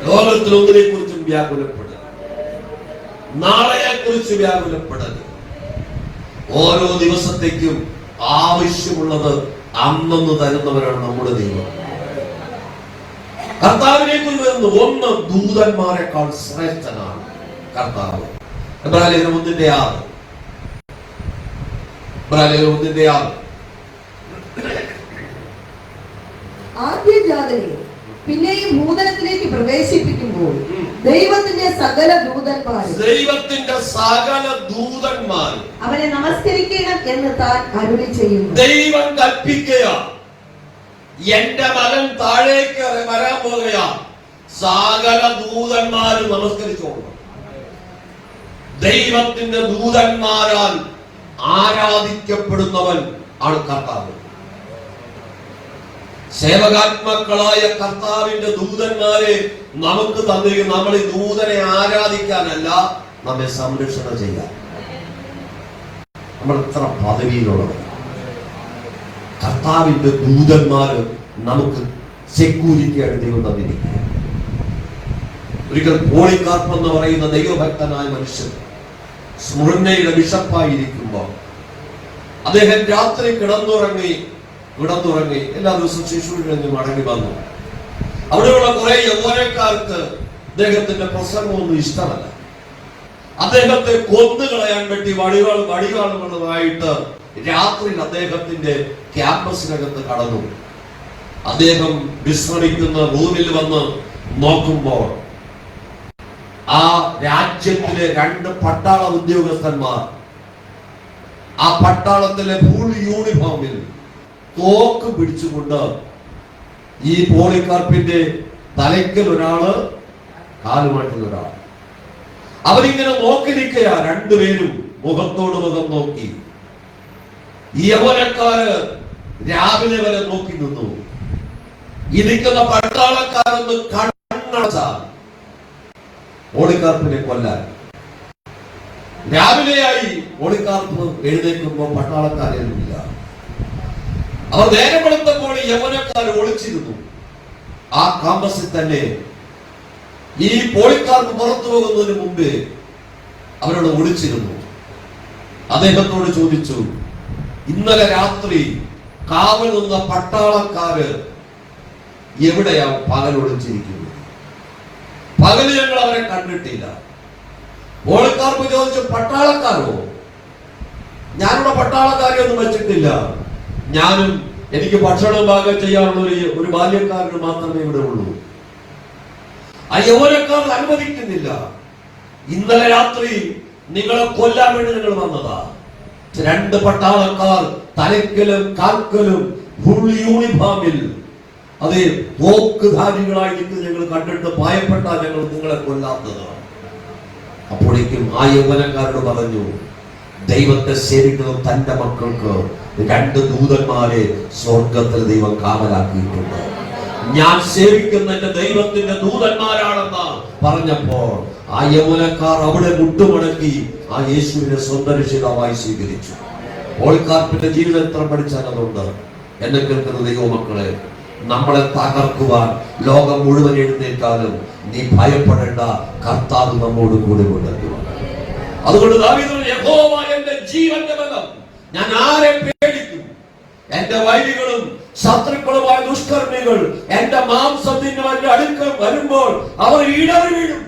S1: ലോകത്തിൽ ഒന്നിനെ കുറിച്ചും വ്യാകുലപ്പെടരുത്, നാളെയെ കുറിച്ച് വ്യാകുലപ്പെടരുത്. ഓരോ ദിവസത്തേക്കും ആവശ്യമുള്ളത് അന്നൊന്ന് തരുന്നവരാണ് നമ്മുടെ ദൈവം. കർത്താവിനെ കുറിച്ച് വരുന്നത്, ഒന്ന് ദൂതന്മാരെക്കാൾ ശ്രേഷ്ഠനാണ് കർത്താവ്. എബ്രായലേഖനം 1:6.
S3: ആദ്യജാതനെ പിന്നെയും ഭൂതലത്തിലേക്ക് പ്രവേശിപ്പിക്കുമ്പോൾ ദൈവത്തിന്റെ സകല ദൂതന്മാർ അവനെ നമസ്കരിക്കണം എന്ന് താൻ അരുളി ചെയ്യുന്നു.
S1: ദൈവം കൽപ്പിക്കുക, എന്റെ മകൻ താഴേക്ക് വരാൻ പോകുകയാ, സകല ദൂതന്മാരും നമസ്കരിച്ചോളൂ. ദൈവത്തിന്റെ ദൂതന്മാരാൽ ആരാധിക്കപ്പെടുന്നവൻ ആണ് കർത്താവ്. സേവകാത്മാക്കളായ കർത്താവിന്റെ ദൂതന്മാരെ നമുക്ക് തന്നിരിക്കും. നമ്മൾ ഈ ദൂതനെ ആരാധിക്കാനല്ല, നമ്മെ സംരക്ഷണം ചെയ്യാൻ. നമ്മൾ എത്ര പദവിയിലുള്ളവർ. കർത്താവിന്റെ ദൂതന്മാര് നമുക്ക് സെക്യൂരിറ്റിയായിട്ട് ദൈവം തന്നിരിക്കുക. ഒരിക്കൽ പോളികാർപ്പ് എന്ന് പറയുന്ന ദൈവഭക്തനായ മനുഷ്യൻ സ്മുർണ്ണയുടെ ബിഷപ്പായിരിക്കുമ്പോ അദ്ദേഹം രാത്രി കിടന്നുറങ്ങി എല്ലാ ദിവസവും ശിശുവിൽ നിന്ന് മടങ്ങി വന്നു. അവിടെയുള്ള കുറെ യൗവനക്കാർക്ക് അദ്ദേഹത്തിന്റെ പ്രസംഗമൊന്നും ഇഷ്ടമല്ല. അദ്ദേഹത്തെ കൊന്നുകളയാൻ വേണ്ടി വടികാളുകളുമായിട്ട് രാത്രിയിൽ അദ്ദേഹത്തിന്റെ ക്യാമ്പസിനകത്ത് കടന്നു. അദ്ദേഹം വിശ്രമിക്കുന്ന റൂമിൽ വന്ന് നോക്കുമ്പോൾ ആ രാജ്യത്തിലെ 2 പട്ടാള ഉദ്യോഗസ്ഥന്മാർ ആ പട്ടാളത്തിലെ ഫുൾ യൂണിഫോമിൽ തോക്ക് പിടിച്ചുകൊണ്ട് ഈ പോളികാർപ്പിന്റെ തലയ്ക്കൽ ഒരാള്, കാലുമായിട്ടുള്ള ഒരാൾ, അവരിങ്ങനെ നോക്കി നിൽക്കുക. 2 പേരും മുഖത്തോട് മുഖം നോക്കി. ഈ യൗവനക്കാര് രാവിലെ വരെ നോക്കി നിന്നു. ഇരിക്കുന്ന പട്ടാളക്കാരൊന്ന് കണ്ണടച്ചാൽ പോളികാർപ്പിനെ കൊല്ലാൻ. രാവിലെയായി പോളികാർപ്പ് എഴുന്നേൽക്കുമ്പോൾ പട്ടാളക്കാരൊന്നുമില്ല. അവർ നേരം വെളുത്തപ്പോൾ യൗവനക്കാർ ഒളിച്ചിരുന്നു. ആ കാമ്പസിൽ തന്നെ ഈ പോളികാർപ്പ് പുറത്തു പോകുന്നതിന് മുമ്പേ അവരോട് ഒളിച്ചിരുന്നു. അദ്ദേഹത്തോട് ചോദിച്ചു, ഇന്നലെ രാത്രി കാവൽ നിന്ന പട്ടാളക്കാര് എവിടെയാ പകൽ ഒളിച്ചിരിക്കുന്നത്? പകല് ഞങ്ങൾ അവരെ കണ്ടിട്ടില്ല. ഓളക്കാർക്ക് ചോദിച്ചു, പട്ടാളക്കാരോ? ഞാനിവിടെ പട്ടാളക്കാരെ ഒന്നും വെച്ചിട്ടില്ല. ഞാനും എനിക്ക് ഭക്ഷണം പാകം ചെയ്യാനുള്ള ഒരു ബാല്യക്കാരന് മാത്രമേ ഇവിടെ ഉള്ളൂ. ആ യൗവനക്കാർ അനുവദിക്കുന്നില്ല. ഇന്നലെ രാത്രി നിങ്ങളെ കൊല്ലാൻ വേണ്ടി ഞങ്ങൾ വന്നതാ. 2 പട്ടാളക്കാർ തലക്കലും കാൽക്കലും ഫുൾ യൂണിഫോമിൽ, അതേ തോക്കുധാരികളായി നിൽക്കുന്നത് ഞങ്ങൾ കണ്ടിട്ട് ഭയപ്പെട്ട ഞങ്ങൾ നിങ്ങളെ കൊല്ലാത്തതാണ്. അപ്പോഴേക്കും ആ യൗവനക്കാരോട് പറഞ്ഞു, ദൈവത്തെ സേവിക്കുന്ന തന്റെ മക്കൾക്ക് 2 ദൂതന്മാരെ സ്വർഗത്തിൽ ദൈവം കാവലാക്കിയിട്ടുണ്ട്. ഞാൻ സേവിക്കുന്ന എന്റെ ദൈവത്തിന്റെ ദൂതന്മാരാണെന്ന് പറഞ്ഞപ്പോൾ ആ യൗവനക്കാർ അവിടെ മുട്ടുമടക്കി ആ യേശുവിനെ സ്വന്തം രക്ഷിതാവായി സ്വീകരിച്ചു. പോളികാർപ്പിന്റെ ജീവിതത്തിൽ പഠിച്ചാൽ അതുകൊണ്ട് എന്നെ കേൾക്കുന്ന ദൈവമക്കളെ, നമ്മളെ തകർക്കുവാൻ ലോകം മുഴുവൻ എഴുന്നേറ്റാലും നീ ഭയപ്പെടേണ്ട, കർത്താവ് നമ്മോട് കൂടെ കൊണ്ടെത്തുക. അതുകൊണ്ട് ദാവീദ് യഹോവ എന്റെ ജീവന്റെ ബലം, ഞാൻ ആരെ പേടിക്കും? എന്റെ വൈരികളും ശത്രുക്കളുമായ ദുഷ്കർമ്മികൾ എന്റെ മാംസത്തിന് എന്റെ അടുക്കൽ വരുമ്പോൾ അവർ ഇടറി വീഴും.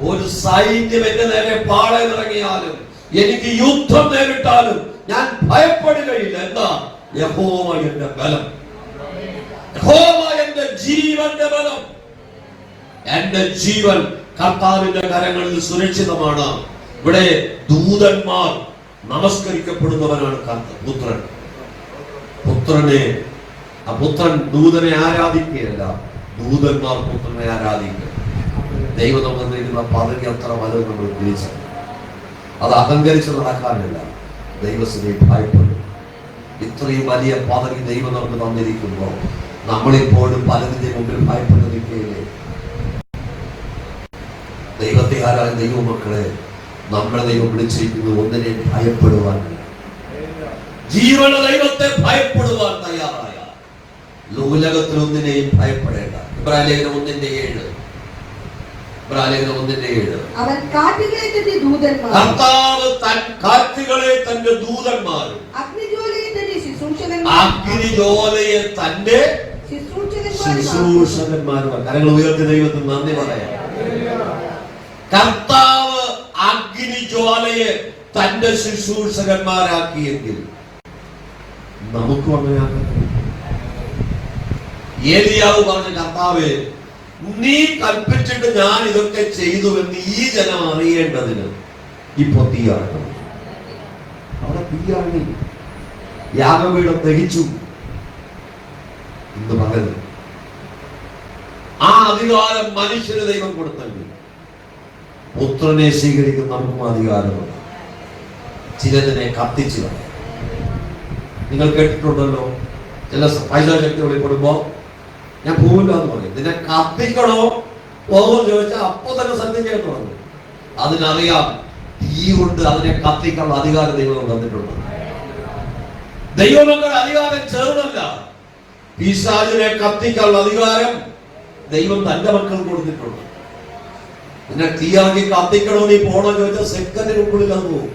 S1: ഒരു സൈന്യം എന്റെ നേരെ പാളയമിറങ്ങിയാലും എനിക്ക് യുദ്ധം നേരിട്ടാലും ഞാൻ ഭയപ്പെടുകയില്ല. എന്താ? യഹോവ എന്റെ ബലം, യഹോവ എന്റെ ജീവന്റെ ബലം. എന്റെ ജീവൻ കർത്താവിന്റെ കരങ്ങളിൽ സുരക്ഷിതമാണ്. ഇവിടെ ദൂതന്മാർ നമസ്കരിക്കപ്പെടുന്നവനാണ് പുത്രൻ. പുത്രൻ ദൂതനെ ആരാധിക്കുകയല്ല, ദൂതന്മാർ പുത്രനെ ആരാധിക്കുക. ദൈവം നമുക്ക് തരുന്ന പദവി അത്ര വലുത് നമ്മൾ തിരിച്ചു. അത് അഹങ്കരിച്ച് നടക്കാനല്ല, ദൈവത്തിനെ ഭയപ്പെടും. ഇത്രയും വലിയ പദവി ദൈവം നമുക്ക് തന്നിരിക്കുമ്പോൾ നമ്മളിപ്പോഴും പലതിന്റെ മുമ്പിൽ ഭയപ്പെട്ട് നിൽക്കുകയില്ലേ? ദൈവത്തെ ആരായ ദൈവമക്കളെ, നമ്മളെ ദൈവം വിളിച്ചിരിക്കുന്നത് ഒന്നിനെയും ഭയപ്പെടുവാൻ, ജീവന ദൈവത്തെ ഭയപ്പെടുവാൻ തയ്യാറായ ലോകത്തിൽ ഒന്നിനെയും ഭയപ്പെടേണ്ട. ഇബ്രാഹിം 1:7.
S3: അവൻ കാറ്റുകളെ തന്റെ ദൂതന്മാരും,
S1: കർത്താവ് കാറ്റുകളെ തന്റെ ദൂതന്മാരും,
S3: അഗ്നിജ്വാലയെ തന്റെ
S1: ശുശ്രൂഷകന്മാരും. കരങ്ങൾ ഉയർത്തി ദൈവത്തിന് നന്ദി പറയാം. കർത്താവ് അഗ്നിജ്വാലയെ തന്റെ ശുശ്രൂഷകന്മാരാക്കിയെങ്കിൽ നമുക്കും അങ്ങനെ ആക്കട്ടെ. ഏലിയാവ് പറഞ്ഞ, കർത്താവേ, നീ കൽപ്പിച്ചിട്ട് ഞാൻ ഇതൊക്കെ ചെയ്തുവെന്ന് ഈ ജനം അറിയേണ്ടതിന് ഇപ്പൊ തീയാറണം. അവിടെ തീയാറണി, യാഗപീഠം ദഹിച്ചു എന്ന് പറയുന്നു. ആ അധികാരം മനുഷ്യന് ദൈവം കൊടുത്തെങ്കിൽ പുത്രനെ സ്വീകരിക്കുന്ന നമുക്കും അധികാരമുണ്ട്. ചിലതിനെ കത്തിച്ചു. നിങ്ങൾ കേട്ടിട്ടുണ്ടല്ലോ, ചില പൈശാചക്തി വെളിപ്പെടുമ്പോ ഞാൻ പോവില്ല എന്ന് പറയും. നിന്നെ കത്തിക്കണോ പോകുമെന്ന് ചോദിച്ചാൽ അപ്പൊ തന്നെ സത്യം ചെയ്യാൻ തുടങ്ങും. അതിനറിയാം തീ കൊണ്ട് അതിനെ കത്തിക്കാനുള്ള അധികാരം ദൈവം തന്നിട്ടുണ്ട്. ദൈവമക്കളുടെ അധികാരം ചെറുതല്ല. പിശാചിനെ കത്തിക്കാനുള്ള അധികാരം ദൈവം തന്റെ മക്കൾ കൊടുത്തിട്ടുണ്ട്. നിന്നെ തീയാക്കി കത്തിക്കണോ, നീ പോണോ ചോദിച്ചാൽ സെക്കൻഡിനുള്ളിൽ അത് പോകും.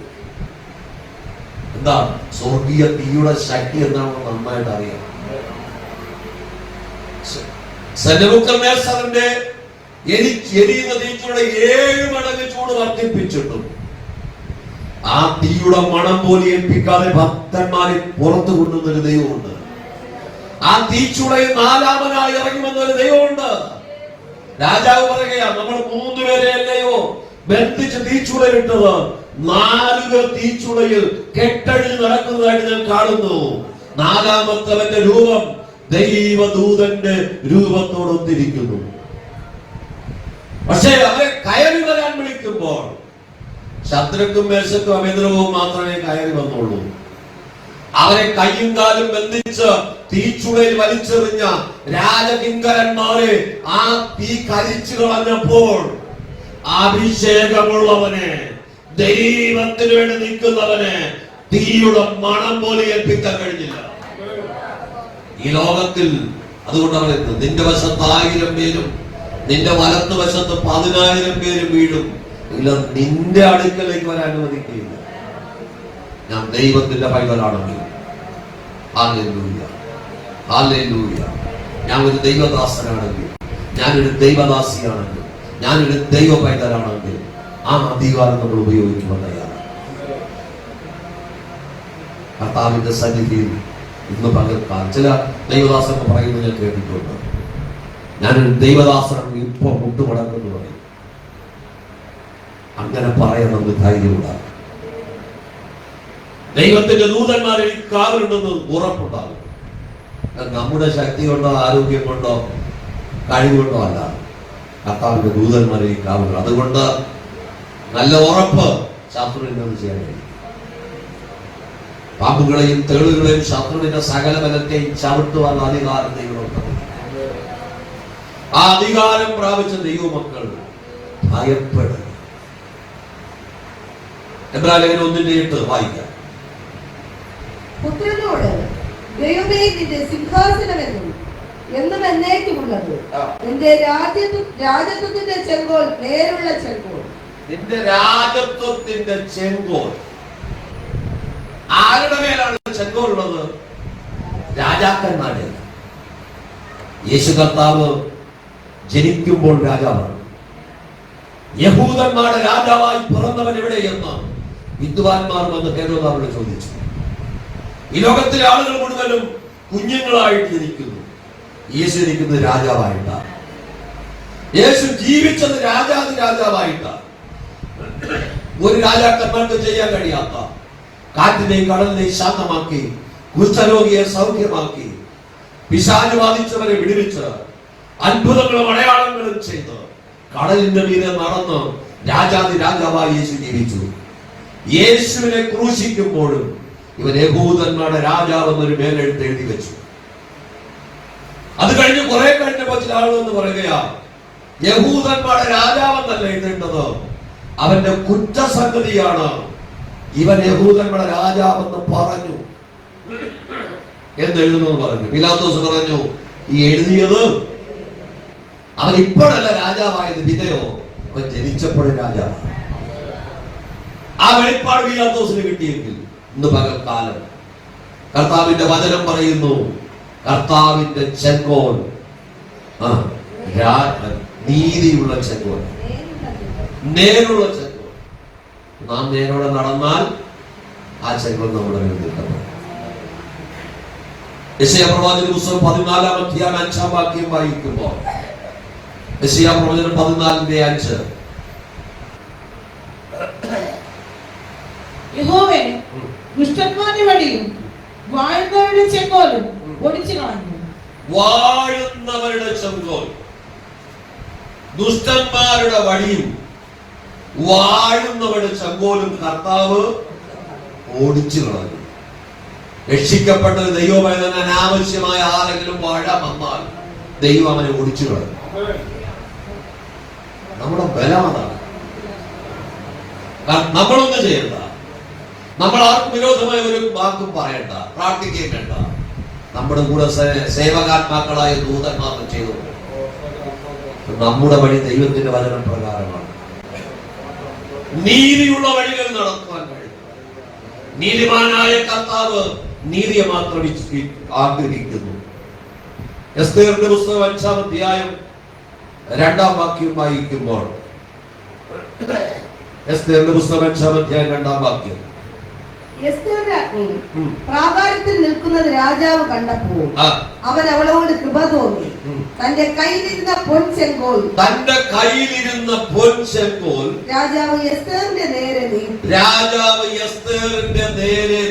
S1: എന്താ സ്വർഗീയ തീയുടെ ശക്തി എന്താണെന്ന് നന്നായിട്ട് അറിയാം. സെനബൂക്കദ്നേസറിന്റെ എരിയുന്ന തീച്ചൂടെ 7 മടങ്ങ് ചൂട് വർദ്ധിപ്പിച്ചിട്ടും ആ തീയുടെ മണം പോലും ഏൽപ്പിക്കാതെ ഭക്തന്മാരെ പുറത്തു കൊണ്ടുവന്നൊരു ദൈവമുണ്ട്. ആ തീച്ചൂടയിൽ 4-മനായി ഇറങ്ങി വന്നൊരു ദൈവമുണ്ട്. രാജാവ് പറയുകയാ, നമ്മൾ 3 പേരെ അല്ലയോ ബന്ധിച്ച് തീച്ചൂടയിട്ടത്, 4 പേർ തീച്ചൂടയിൽ കെട്ടഴിഞ്ഞ് നടക്കുന്നതായിട്ട് ഞാൻ കാണുന്നു. 4-മത്തവന്റെ രൂപം ദൈവദൂതന്റെ രൂപത്തോടൊത്തിരിക്കുന്നു. പക്ഷേ അവരെ കയറി വരാൻ വിളിക്കുമ്പോൾ ശത്രുക്കും മേശക്കും അഭേദ്രവും മാത്രമേ കയറി വന്നുള്ളൂ. അവരെ കയ്യും കാലും ബന്ധിച്ച് തീച്ചുളയിൽ വലിച്ചെറിഞ്ഞ രാജകിങ്കരന്മാരെ ആ തീ കരിച്ചു കളഞ്ഞപ്പോൾ അഭിഷേകമുള്ളവനെ, ദൈവത്തിന് വേണ്ടി നിൽക്കുന്നവനെ തീയുടെ മണം പോലെ ഏൽപ്പിക്കാൻ കഴിഞ്ഞില്ല ഈ ലോകത്തിൽ. അതുകൊണ്ട് പറയുന്നത്, നിന്റെ വശത്ത് 1000 പേരും നിന്റെ വലത്ത് വശത്ത് 10,000 പേരും വീഴും, ഇല്ല നിന്റെ അടുക്കലേക്ക് വരാൻ അനുവദിക്കുകയില്ല. ഞാൻ ദൈവത്തിന്റെ പൈതലാണെങ്കിൽ. Hallelujah, hallelujah. ഞാൻ ഒരു ദൈവദാസനാണെങ്കിൽ, ഞാനൊരു ദൈവദാസിയാണെങ്കിൽ, ഞാനൊരു ദൈവ പൈതലാണെങ്കിൽ ആ അധികാരം നമ്മൾ ഉപയോഗിക്കുവാൻ തയ്യാറാണ്. കർത്താവിന്റെ സന്നിധിയിൽ ഇന്ന് പകർത്താൻ ചില ദൈവദാസങ്ങൾ പറയുന്നത് ഞാൻ കേട്ടിട്ടുണ്ട്. ഞാനൊരു ദൈവദാസനാണ്, ഇപ്പൊ മുട്ടുമടങ്ങെന്ന് പറയും. അങ്ങനെ പറയാൻ നമുക്ക് ധൈര്യമുണ്ടാകും. ദൈവത്തിന്റെ ദൂതന്മാരിൽ കാവലുണ്ടെന്ന് ഉറപ്പുണ്ടാകും. നമ്മുടെ ശക്തി കൊണ്ടോ ആരോഗ്യം കൊണ്ടോ കഴിവുകൊണ്ടോ അല്ല, കർത്താവിന്റെ ദൂതന്മാരിൽ കാവലുണ്ട്. അതുകൊണ്ട് നല്ല ഉറപ്പ് ശത്രുവിനോട് ചെയ്യാൻ കഴിയും. പാമ്പുകളെയും തേളുകളെയും ശത്രുവിന്റെ സകല ബലത്തെയും ചവിട്ടുവാൻ അധികാരം ദൈവമുണ്ട്. ആ അധികാരം പ്രാപിച്ച ദൈവമക്കൾ ഭയപ്പെടും. എബ്രായലേഖനം 1:8 വായിക്കാം.
S3: പുത്രനോട് ദൈവമേ നിന്റെ സിംഹാസനമെന്നും എന്നും എന്നേക്കുമുള്ളത്, നിന്റെ രാജത്വത്തിന്റെ ചെങ്കോൽ നേരുള്ള ചെങ്കോൽ.
S1: നിന്റെ രാജത്വത്തിന്റെ ചെങ്കോൽ. ആരുടെ മേലാണ് ചെങ്കോൽ ഉള്ളത്? രാജാക്കന്മാരുടെ. യേശു കർത്താവ് ജനിക്കുമ്പോൾ രാജാവാണ്. യഹൂദന്മാരുടെ രാജാവായി പിറന്നവൻ എവിടെയെന്ന് വിദ്വാൻമാർ വന്ന് ഹേരോദാവിനോട് ചോദിച്ചു. ഈ ലോകത്തിലെ ആളുകൾ മുഴുവനും കുഞ്ഞുങ്ങളായിട്ട് ജനിക്കുന്നു. യേശു ജനിക്കുന്നത് രാജാവായിട്ടാണ്. യേശു ജീവിച്ചത് രാജാവായിട്ടാണ്. ഒരു രാജാക്കന്മാർക്ക് ചെയ്യാൻ കഴിയാത്ത കാറ്റിനെയും കടലിനെയും ശാന്തമാക്കി, കുഷ്ഠരോഗിയെ സൗഖ്യമാക്കി, പിശാച് ബാധിച്ചവരെ വിടുവിച്ച്, അത്ഭുതങ്ങളും അടയാളങ്ങളും ചെയ്ത് കടലിന്റെ മീതെ നടന്ന് രാജാവായി യേശു ജീവിച്ചു. യേശുവിനെ ക്രൂശിക്കുമ്പോഴും ഇവൻ യഹൂദന്മാരുടെ രാജാവെന്നൊരു മേലെഴുത്ത് എഴുതി വെച്ചു. അത് കഴിഞ്ഞ് കുറെ കഴിഞ്ഞപ്പോ ചില ആളുകളെന്ന് പറയുകയാ, യഹൂദന്മാരുടെ രാജാവെന്നല്ല എഴുതേണ്ടത്, അവന്റെ കുറ്റസംഗതിയാണ് ഇവൻ യഹൂദന്മാരുടെ രാജാവെന്ന് പറഞ്ഞു എന്നെഴുതുന്നു പറഞ്ഞു. പിലാത്തോസ് പറഞ്ഞു, ഈ എഴുതിയത് അവൻ ഇപ്പോഴല്ല രാജാവായത്, പിന്നെയോ അവൻ ജനിച്ചപ്പോഴും രാജാവാണ്. ആ വെളിപ്പാട് പിലാത്തോസിന് കിട്ടിയെങ്കിൽ ഇന്ന് പകൽക്കാലം കർത്താവിന്റെ വചനം പറയുന്നു, കർത്താവിന്റെ ചെങ്കോൽ നീതിയുള്ള ചെങ്കോൽ, നേരുള്ള ചെങ്കോൽ. നാം നേരോടെ നടന്നാൽ ആ ചെങ്കോൽ നമ്മുടെ മേൽ നിൽക്കണം. യെശയ്യാ പ്രവാചക പുസ്തകം 14-ാം അധ്യായം 5-ാം വാക്യം വായിക്കുമ്പോൾ, യെശയ്യാ പ്രവചനം 14:5,
S2: യഹോവേ ദുഷ്ടന്മാരുടെ വടിയും വാഴുന്നവരുടെ ചെങ്കോലും ഒടിച്ചു കളഞ്ഞു.
S1: വാഴുന്നവരുടെ ചെങ്കോൽ, ദുഷ്ടന്മാരുടെ വടിയും വാഴുന്നവരുടെ ചെങ്കോലും കർത്താവ് ഓടിച്ചു കളഞ്ഞു. രക്ഷിക്കപ്പെട്ട ദൈവപൈതന് അനാവശ്യമായ ആരെങ്കിലും വാഴാൻ വന്നാൽ ദൈവം അവനെ ഓടിച്ചു കളഞ്ഞു. നമ്മുടെ ബലം അതാണ്. നമ്മളൊന്നും ചെയ്യണ്ട, നമ്മൾ ആർക്കും വിരോധമായ ഒരു വാക്കും പറയണ്ട, പ്രാർത്ഥിക്കുകയും വേണ്ട. നമ്മുടെ കൂടെ സേവകാത്മാക്കളായ ദൂതന്മാർ ചെയ്തു. നമ്മുടെ വഴി ദൈവത്തിന്റെ വചന പ്രകാരമാണ്. നീതിയുള്ള വഴികൾ നടത്തുവാൻ കഴിയും. നീതിമാനായ കർത്താവ് നീതിയെ മാത്രം ആഗ്രഹിക്കുന്നു. എസ്തേറിന്റെ പുസ്തകം 5-ാം അധ്യായം 2-ാം വാക്യം വായിക്കുമ്പോൾ, എസ്തേറിന്റെ പുസ്തകം 5-ാം അധ്യായം 2-ാം വാക്യം,
S3: എസ്തേർ രാജ്ഞി പ്രാകാരത്തിൽ നിൽക്കുന്നത് രാജാവ് കണ്ടപ്പോൾ അവൻ അവളോട് കൃപ തോന്നി. തന്റെ കയ്യിലിരുന്ന പൊൻചെങ്കോൽ രാജാവ് എസ്തേറിന്റെ നേരെ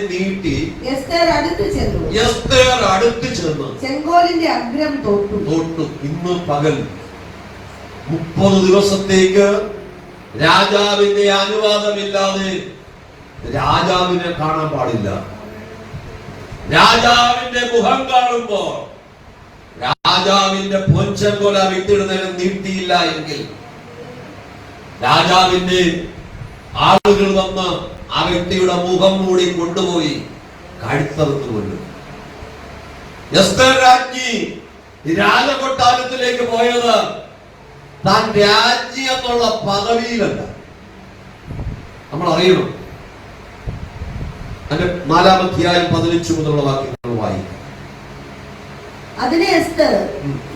S3: നീട്ടി എസ്തേർ അടുത്ത് ചെന്നു ചെങ്കോലിന്റെ അഗ്രം തൊട്ടു.
S1: ഇന്ന് പകൽ 30 ദിവസത്തേക്ക് രാജാവിന്റെ അനുവാദമില്ലാതെ രാജാവിനെ കാണാൻ പാടില്ല. രാജാവിന്റെ മുഖം കാണുമ്പോൾ രാജാവിന്റെ പൊൻചെങ്കോൽ ആ വ്യക്തിയുടെ നേരെ നീട്ടിയില്ല എങ്കിൽ രാജാവിന്റെ ആളുകൾ വന്ന് ആ വ്യക്തിയുടെ മുഖം മൂടി കൊണ്ടുപോയി കഴുത്തറുത്ത് കൊല്ലും. എസ്തേർ രാജ്ഞി രാജകൊട്ടാരത്തിലേക്ക് പോയത് താൻ രാജ്ഞി എന്നുള്ള പദവിയിലല്ല. നമ്മൾ അറിയണം. അതിന്റെ 4-ാം അധ്യായം 15 മുതലുള്ള വാക്യങ്ങൾ വായിക്കും.
S3: അതിനെ എസ്തർ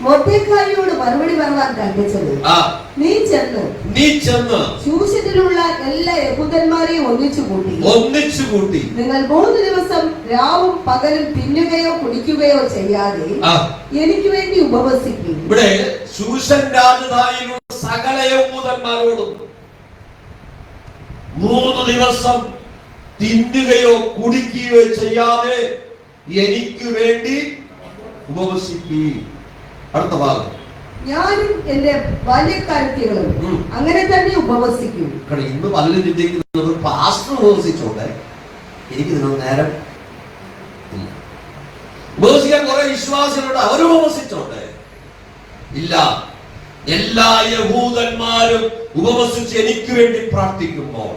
S3: മൊർദെഖായിയോട് മറുപടി പറയാൻ കൽപ്പിച്ചത്, നീ ചെന്ന് ശൂശനിലുള്ള എല്ലാ യഹൂദന്മാരെയും ഒന്നിച്ചു കൂട്ടി നിങ്ങൾ 3 ദിവസം രാവും പകലും തിന്നുകയോ കുടിക്കുകയോ ചെയ്യാതെ എനിക്ക് വേണ്ടി ഉപവസിക്കും.
S1: ഇവിടെ ശൂശൻ രാജധാനിയിലുള്ള സകല യഹൂദന്മാരോടും 3 ദിവസം തിന്നുകയോ കുടിക്കുകയോ ചെയ്യാതെ എനിക്ക് വേണ്ടി ഉപവസിക്കുകയും. അടുത്ത ഭാഗം,
S3: ഞാനും എന്റെ ബാല്യക്കാരത്തികളും അങ്ങനെ തന്നെ ഉപവസിക്കും.
S1: ഇന്ന് പലരും ചിന്തിക്കുന്നത് പാസ്റ്റർ ഉപവസിച്ചോട്ടെ, എനിക്ക് നിങ്ങൾ നേരം ഇല്ല. ഉപവസിക്കാൻ കുറെ വിശ്വാസികളുണ്ട്, അവർ ഉപവസിച്ചോട്ടെ. ഇല്ല, എല്ലാ യഹൂദന്മാരും ഉപവസിച്ച് എനിക്ക് വേണ്ടി പ്രാർത്ഥിക്കുമ്പോൾ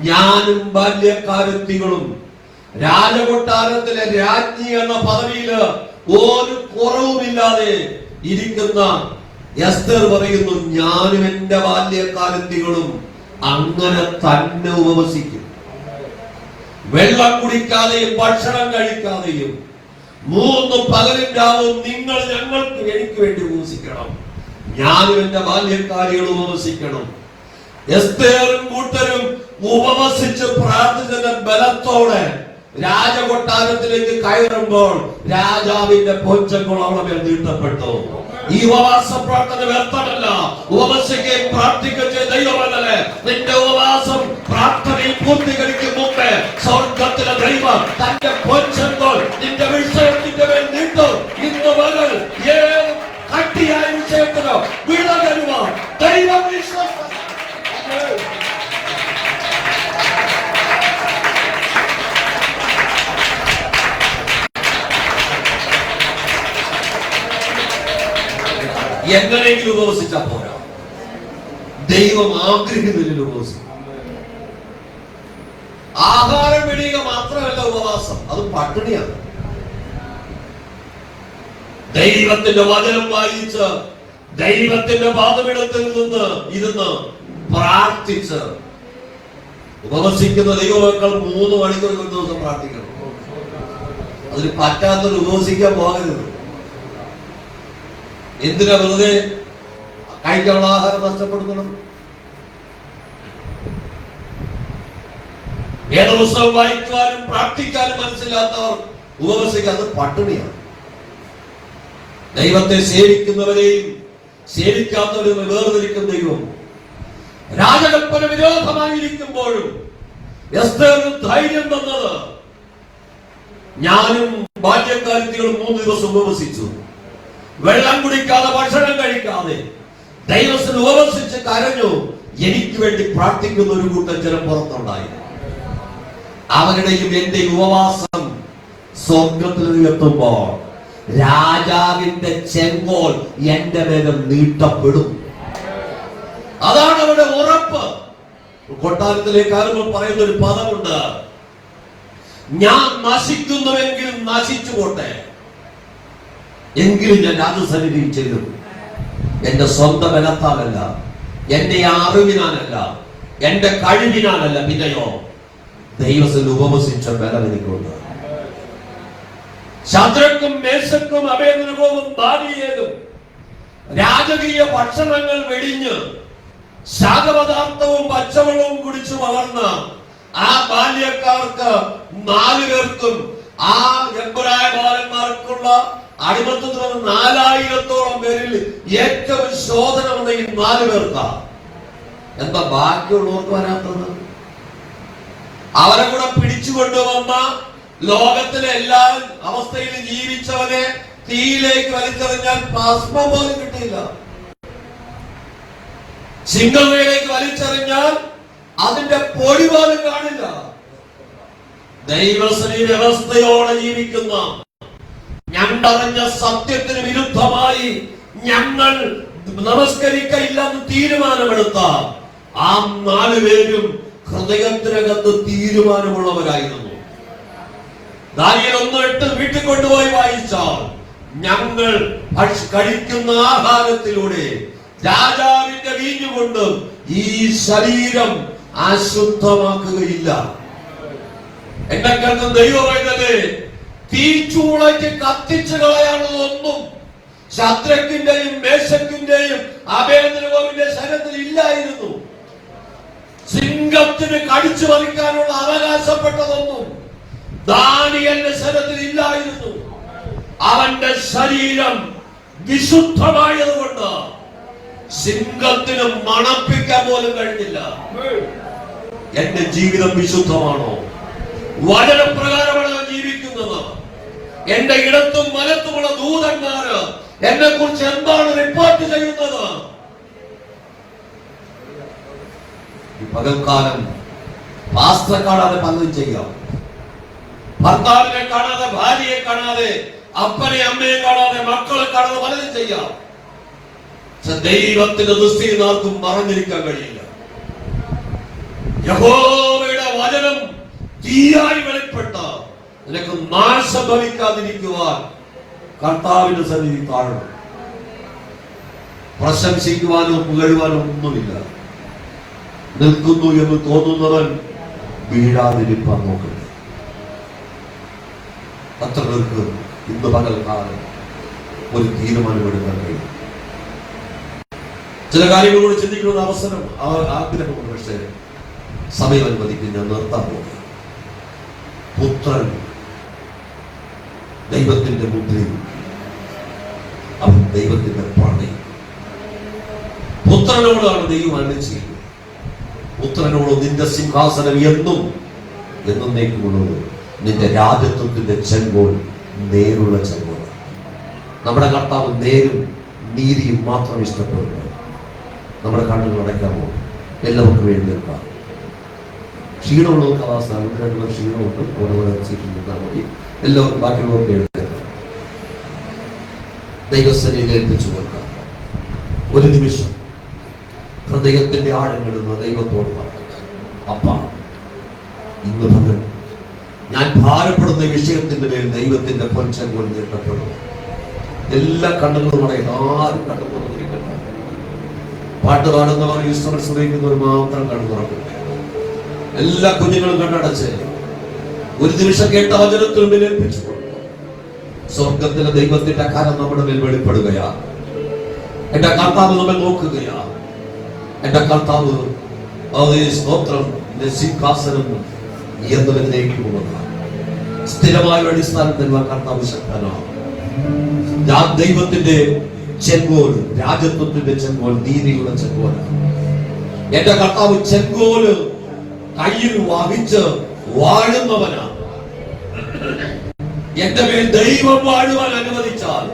S1: ഞാനും ബാല്യക്കാരത്തികളും രാജകൊട്ടാരത്തിലെ രാജ്ഞി എന്ന പദവിയില് ഒരു കുറവുമില്ലാതെ ഇരിക്കുന്ന എസ്തർ പറയുന്നു, ഞാനും എന്റെ ബാല്യക്കാരത്തികളും അങ്ങനെ തന്നെ ഉപവസിക്കും. വെള്ളം കുടിക്കാതെയും ഭക്ഷണം കഴിക്കാതെയും 3 പകലും രാവും നിങ്ങൾ എനിക്ക് വേണ്ടി ഉപവസിക്കണം. ഞാനും എന്റെ ബാല്യക്കാരികളും ഉപവസിക്കണം. എസ്തേറും കൂട്ടരും ഉപവസിച്ച് പ്രാർത്ഥിച്ചതിന്റെ ബലത്തോടെ രാജകൊട്ടാരത്തിലേക്ക് കയറുമ്പോൾ രാജാവിന്റെ പൊഞ്ചക്കുളം മേൽ നീട്ടപ്പെട്ടു. ഈ ഉപവാസ പ്രാർത്ഥന വ്യർത്ഥമല്ല. ഉപവസിക്കുകയും പ്രാർത്ഥിക്കുകയും ദൈവമല്ലേ. നിന്റെ ഉപവാസം പ്രാർത്ഥനയും പൂർത്തീകരിക്കും മുമ്പേ സ്വർഗത്തിലെ ദൈവം തന്റെ പൊഞ്ചക്കോൾ നിന്റെ വിഷയത്തിന്റെ മേൽ നീട്ടും. ഇന്ന് മുതൽ ഏത് കട്ടിയായ വിഷയത്തിനോ വിടകരുവാൻ ദൈവം വിശ്വസ്ത. എങ്ങനെയെങ്കിലും ഉപവസിച്ചാ പോരാ, ദൈവം ആഗ്രഹിക്കുന്നതിൽ ഉപവസിക്കും. ആഹാരം വെടിയുക മാത്രമല്ല ഉപവാസം, അത് പട്ടിണിയാണ്. ദൈവത്തിന്റെ വചനം വായിച്ച് ദൈവത്തിന്റെ പാദപീഠത്തിൽ നിന്ന് ഇരുന്ന് പ്രാർത്ഥിച്ച് ഉപവസിക്കുന്ന ദൈവമക്കൾ 3 മണിക്കൂർ ഒരു ദിവസം പ്രാർത്ഥിക്കണം. അതിന് പറ്റാത്തൊരു ഉപവസിക്കാൻ പോകരുത്. എന്തിനാ വെറുതെ കഴിക്കാനുള്ള ആഹാരം നഷ്ടപ്പെടുത്തണം? വേദപുസ്തകം വായിക്കാനും പ്രാർത്ഥിക്കാനും മനസ്സിലാത്തവർ ഉപവസിക്കാത്ത പട്ടിണിയാണ്. ദൈവത്തെ സേവിക്കുന്നവരെയും സേവിക്കാത്തവരെയും വേർതിരിക്കുന്ന ദൈവം രാജകൽപ്പന വിരോധമായിരിക്കുമ്പോഴും എസ്തേറിന് ധൈര്യം തന്നത്, ഞാനും ബാല്യക്കാരത്തികളും 3 ദിവസം ഉപവസിച്ചു. വെള്ളം കുടിക്കാതെ ഭക്ഷണം കഴിക്കാതെ ദൈവത്തിൽ ഉപവസിച്ച് കരഞ്ഞു. എനിക്ക് വേണ്ടി പ്രാർത്ഥിക്കുന്ന ഒരു കൂട്ടം ജനം പുറത്തുണ്ടായി. അവരുടെയും എന്റെ ഉപവാസം സ്വർഗത്തിൽ എത്തുമ്പോൾ രാജാവിന്റെ ചെങ്കോൽ എന്റെ മേലും നീട്ടപ്പെടും. അതാണ് അവരുടെ ഉറപ്പ്. കൊട്ടാരത്തിലേക്ക് ആളുകൾ പറയുന്ന ഒരു പദമുണ്ട്, ഞാൻ നശിക്കുന്നുവെങ്കിൽ നശിച്ചു പോട്ടെ, എങ്കിലും ഞാൻ രാജസന്നിധിയിൽ ചെല്ലും. എന്റെ സ്വന്തം ബലത്താലല്ല, എന്റെ അറിവിനാലല്ല, എന്റെ കഴിവിനാലല്ല, പിന്നെയോ ദൈവത്തിൽ ഉപവസിച്ച ബലം എനിക്കുണ്ട്. ശദ്രക്കും മേശക്കും അബേദ്നെഗോവും ദാനിയേലും രാജകീയ ഭക്ഷണങ്ങൾ വെടിഞ്ഞ് ശാഖപദാർത്ഥവും പച്ചവെള്ളവും കുടിച്ചു വളർന്ന ആ ബാല്യക്കാർക്ക് 4 പേർക്കും ആ എബ്രായ ബാലന്മാർക്കുള്ള അടിമത്തത്തിൽ 4000-ഓളം പേരിൽ ഏറ്റവും ശോധന വന്ന ഈ 4 പേർക്കാ. എന്താ ബാക്കിയുള്ളവർക്ക് വരാത്തത്? അവരെ കൂടെ പിടിച്ചുകൊണ്ടുവന്ന ലോകത്തിലെ എല്ലാ അവസ്ഥയിലും ജീവിച്ചവനെ തീയിലേക്ക് വലിച്ചെറിഞ്ഞാൽ ഭസ്മം പോലും കിട്ടിയില്ല. സിംഗമയിലേക്ക് വലിച്ചെറിഞ്ഞാൽ അതിന്റെ പൊടി പോലും കാണില്ല. ദൈവശ്രീ വ്യവസ്ഥയോടെ ജീവിക്കുന്ന, ഞണ്ടറിഞ്ഞ സത്യത്തിന് വിരുദ്ധമായി ഞങ്ങൾ നമസ്കരിക്കയില്ലെന്ന് തീരുമാനമെടുത്ത ആ 4 പേരും ഹൃദയത്തിനകത്ത് തീരുമാനമുള്ളവരായിരുന്നു. ദാനിയേൽ 1:8 വീട്ടിൽ കൊണ്ടുപോയി വായിച്ചാൽ, ഞങ്ങൾ കഴിക്കുന്ന ആഹാരത്തിലൂടെ രാജാവിന്റെ വീഞ്ഞുകൊണ്ട് ഈ ശരീരം അശുദ്ധമാക്കുകയില്ല. എന്നെ കേൾക്കുന്ന ദൈവമേ, തീച്ചൂളയ്ക്ക് കത്തിച്ചു കളയാനുള്ളതൊന്നും ശദ്രക്കിന്റെയും മേശക്കിന്റെയും അബേദ്നെഗോവിന്റെ ശരീരത്തിൽ ഇല്ലായിരുന്നു. സിംഹത്തിന് കടിച്ചു പറിക്കാനുള്ള അവകാശപ്പെട്ടതൊന്നും ദാനിയേലിന്റെ ശരീരത്തിൽ ഇല്ലായിരുന്നു. അവന്റെ ശരീരം വിശുദ്ധമായതുകൊണ്ട് സിംഹത്തിന് മണപ്പിക്കാൻ പോലും കഴിഞ്ഞില്ല. എന്റെ ജീവിതം വിശുദ്ധമാണോ? വചനപ്രകാരമാണ് ഞാൻ ജീവിക്കുന്നത്. എന്റെ ഇടത്തും വലത്തുമുള്ള ദൂതന്മാര് എന്നെ കുറിച്ച് എന്താണ് റിപ്പോർട്ട് ചെയ്യുന്നത്? ഈ പകൽക്കാലം പാസ്റ്ററെ കാണാതെ പലതും ചെയ്യാം. ഭർത്താവിനെ കാണാതെ, ഭാര്യയെ കാണാതെ, അപ്പനെ അമ്മയെ കാണാതെ, മക്കളെ കാണാതെ പലതും ചെയ്യാം. പക്ഷെ ദൈവത്തിന്റെ ദൃഷ്ടിയിൽ ആർക്കും മറഞ്ഞിരിക്കാൻ കഴിയില്ല. യഹോവയുടെ വചനം തീയായി വെളിപ്പെട്ട നിനക്ക് നാശം ഭവിക്കാതിരിക്കുവാൻ കർത്താവിന്റെ സന്നിധി താഴണം. പ്രശംസിക്കുവാനോ പുകഴുവാനോ ഒന്നുമില്ല. നിൽക്കുന്നു എന്ന് തോന്നുന്നവൻ വീഴാതിരിപ്പാൻ നോക്കട്ടെ. അത്ര പേർക്ക് ഇന്ന് പകൽക്കാലം ഒരു തീരുമാനമെടുക്കാൻ കഴിയും. ചില കാര്യങ്ങളോട് ചിന്തിക്കുന്ന അവസരം ആഗ്രഹമുണ്ട്. പക്ഷേ സമയം അനുവദിക്കും. ഞാൻ നിർത്താൻ പോകും. പുത്രൻ ദൈവത്തിന്റെ മുദ്രയും അവൻ ദൈവത്തിന്റെ പണയും. പുത്രനോടാണ് ദൈവം അരുളി ചെയ്യുന്നത്. പുത്രനോട് നിന്റെ സിംഹാസനം എന്നും എന്നേക്കുമുള്ളത്. നിന്റെ രാജത്വത്തിന്റെ ചെങ്കോൽ നേരുള്ള ചെങ്കോൽ. നമ്മുടെ കർത്താവ് നേരും നീതിയും മാത്രം ഇഷ്ടപ്പെടുന്നു. നമ്മുടെ കണ്ണുകൾ അടയ്ക്കാമോ? എല്ലാവർക്കും എഴുന്നേൽക്കാം. ക്ഷീണമുള്ളവർക്ക് അവസ്ഥ ക്ഷീണമുണ്ട്. ഓരോ സീറ്റിൽ മതി. എല്ലാവർക്കും ബാക്കിയുള്ളവർക്ക് എഴുന്നേൽക്കാം. ദൈവസ്ഥനെ ഏൽപ്പിച്ചു കൊടുക്കാം. ഒരു നിമിഷം ഹൃദയത്തിന്റെ ആഴങ്ങളിൽ നിന്ന് ദൈവത്തോട് പറഞ്ഞു, അപ്പാ, ഇന്ന് പകൽ ഞാൻ ഭാരപ്പെടുന്ന വിഷയത്തിന്റെ മേൽ ദൈവത്തിന്റെ പൊൻചെങ്കോൽ നീട്ടപ്പെടുന്നു. എല്ലാ കണ്ണുകളും അടയും. ആരും കണ്ണു തുറന്നിരിക്കട്ടെ. പാട്ട് പാടുന്നവർ, ഇൻസ്ട്രുമെന്റ്സ് ഉപയോഗിക്കുന്നവർ മാത്രം കണ്ണു തുറക്കും. എല്ലാ കുഞ്ഞുങ്ങളും കണ്ണടച്ച് ഒരു നിമിഷം കേട്ട വചനത്തിൽ മേൽ ഏൽപ്പിച്ചു കൊടുക്കും. സ്വർഗത്തിലെ ദൈവത്തിന്റെ കരം നമ്മുടെ മേൽ വെളിപ്പെടുകയാ. എന്റെ കർത്താവ് നമ്മെ നോക്കുകയാ. എന്റെ കർത്താവ് സ്തോത്രം സിംഹാസനം എന്നതിലേക്കുള്ളതാണ്. സ്ഥിരമായ അടിസ്ഥാനത്തിൽ കർത്താവ് ശക്തനാണ്. ഞാൻ ദൈവത്തിന്റെ ചെങ്കോൽ, രാജത്വത്തിന്റെ ചെങ്കോൽ, നീതിയുടെ ചെങ്കോലാണ്. എന്റെ കർത്താവ് ചെങ്കോല് കയ്യിൽ വഹിച്ച് വാഴുന്നവനാണ്. എന്റെ മേൽ ദൈവം വാഴുവാൻ അനുവദിച്ചാൽ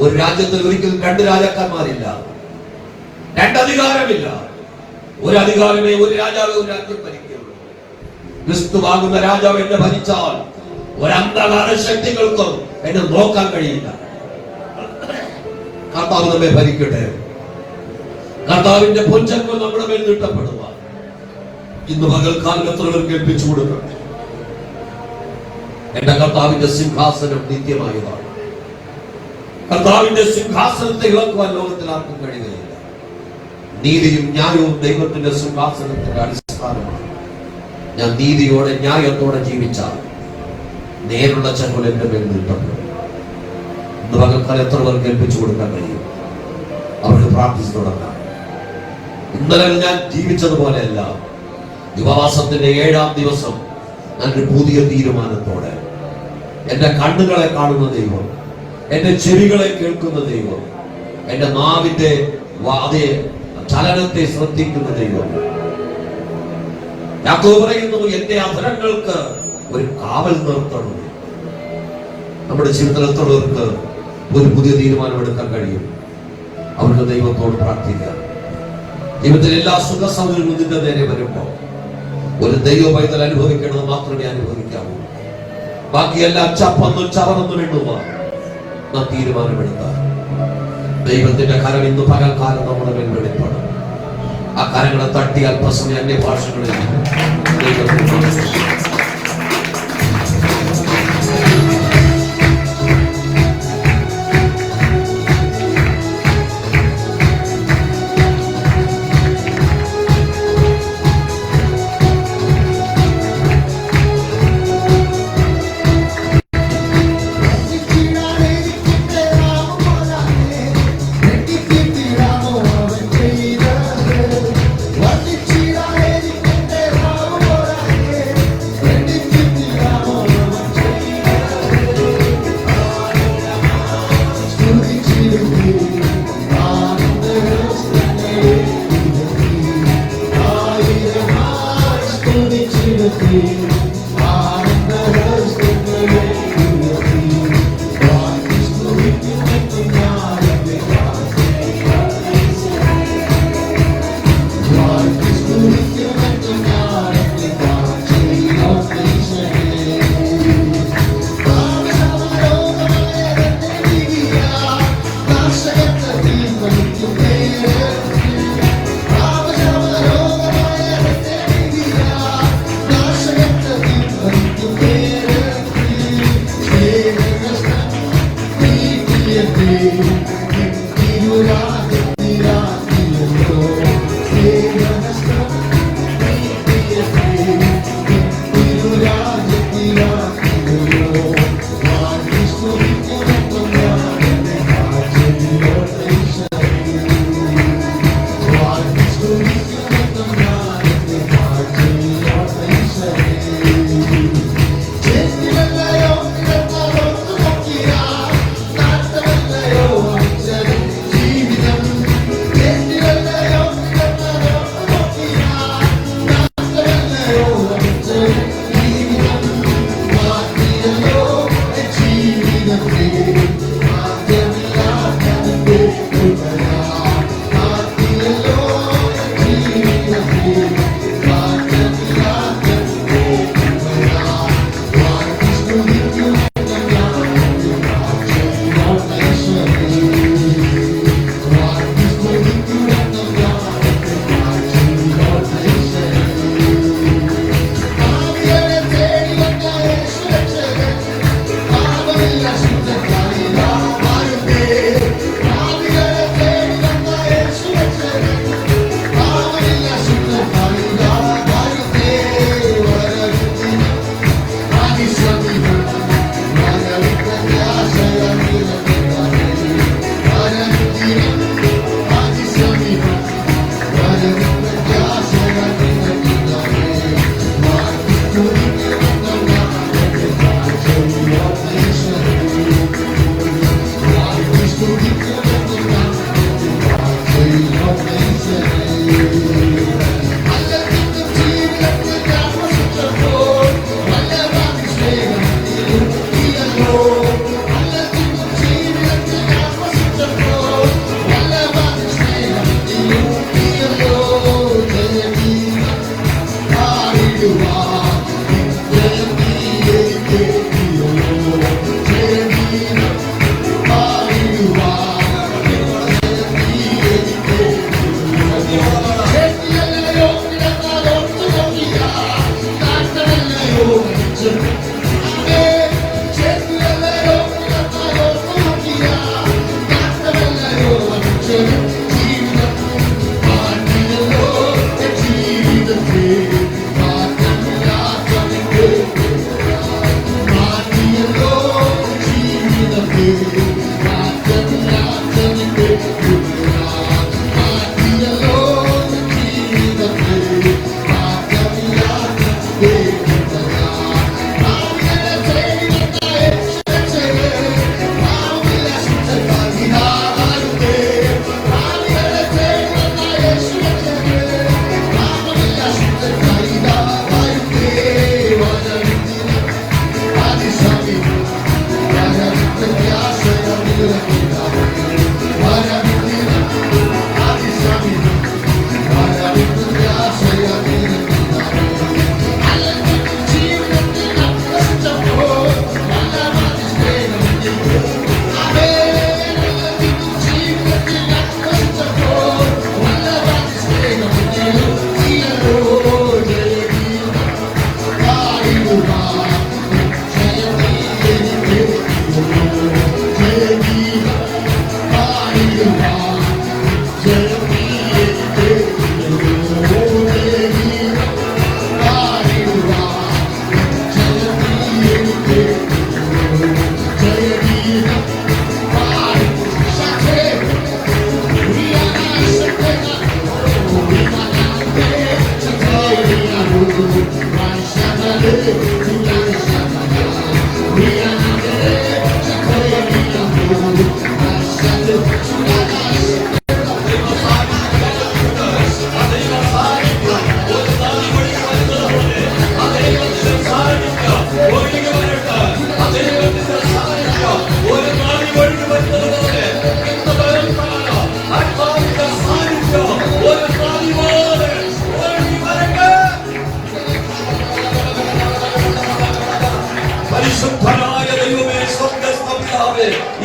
S1: ഒരു രാജ്യത്തിൽ ഒരിക്കലും രണ്ട് രാജാക്കന്മാരില്ല, രണ്ടധികാരമില്ല. ഒരു അധികാരമേ, ഒരു രാജാവേ ഒരു രാജ്യം ഭരിക്കുള്ളൂ. ക്രിസ്തുവാകുന്ന രാജാവ് എന്നെ ഭരിച്ചാൽ ഒരു അന്ധകാര ശക്തികൾക്കും എന്നെ നോക്കാൻ കഴിയില്ല. കർത്താവ് നമ്മെ ഭരിക്കട്ടെ. കർത്താവിന്റെ പൊൻചെങ്കോൽ നമ്മുടെ മേൽ നീട്ടപ്പെടുക. ഇന്ന് പകൽക്കാലം എത്ര പേർക്ക് ഏൽപ്പിച്ചു കൊടുക്കണം. എന്റെ കർത്താവിന്റെ സിംഹാസനം നിത്യമായതാണ്. കർത്താവിന്റെ സിംഹാസനത്തെ ഇളക്കുവാൻ ലോകത്തിൽ ആർക്കും കഴിയുകയില്ല. നീതിയും ന്യായവും ദൈവത്തിന്റെ സിംഹാസനത്തിന്റെ അടിസ്ഥാനമാണ്. ഞാൻ നീതിയോടെ ന്യായത്തോടെ ജീവിച്ചാൽ നേരുള്ള ചെങ്കോൽ എന്റെ മേൽ നീട്ടപ്പെടും. ഇന്ന് പകൽക്കാലം എത്ര പേർക്ക് ഏൽപ്പിച്ചു കൊടുക്കാൻ കഴിയും? അവർക്ക് പ്രാർത്ഥിച്ചു തുടങ്ങാം. ഇന്നലെ ഞാൻ ജീവിച്ചതുപോലെയല്ല. ഉപവാസത്തിന്റെ 7-ാം ദിവസം ഞാനൊരു പുതിയ തീരുമാനത്തോടെ എന്റെ കണ്ണുകളെ കാണുന്ന ദൈവം, എന്റെ ചെവികളെ കേൾക്കുന്ന ദൈവം, എന്റെ നാവിന്റെ അതേ ചലനത്തെ ശ്രദ്ധിക്കുന്ന ദൈവം. യാക്കോബ് പറയുന്നു, എന്റെ അധരങ്ങൾക്ക് ഒരു കാവൽ നിർത്തണം. നമ്മുടെ ജീവിതത്തിലുള്ളവർക്ക് ഒരു പുതിയ തീരുമാനം എടുക്കാൻ കഴിയും. അവരുടെ ദൈവത്തോട് പ്രാർത്ഥിക്കാം. ജീവിതത്തിൽ എല്ലാ സുഖ സൗകര്യങ്ങളും നിന്റെ നേരെ വരുമ്പോൾ ഒരു ദൈവ പൈതൽ അനുഭവിക്കേണ്ടത് മാത്രമേ അനുഭവിക്കാവൂ. ബാക്കിയെല്ലാം ചപ്പന്നും ചവറന്നും എണ്ണുക. നാം തീരുമാനമെടുത്താൽ ദൈവത്തിന്റെ കരം ഇന്ന് പകൽക്കാലം നമ്മുടെ മേൽ വെളിപ്പെടും. ആ കരങ്ങളെ തട്ടി അല്പസമയം അന്യഭാഷകളിൽ ദൈവത്തിന്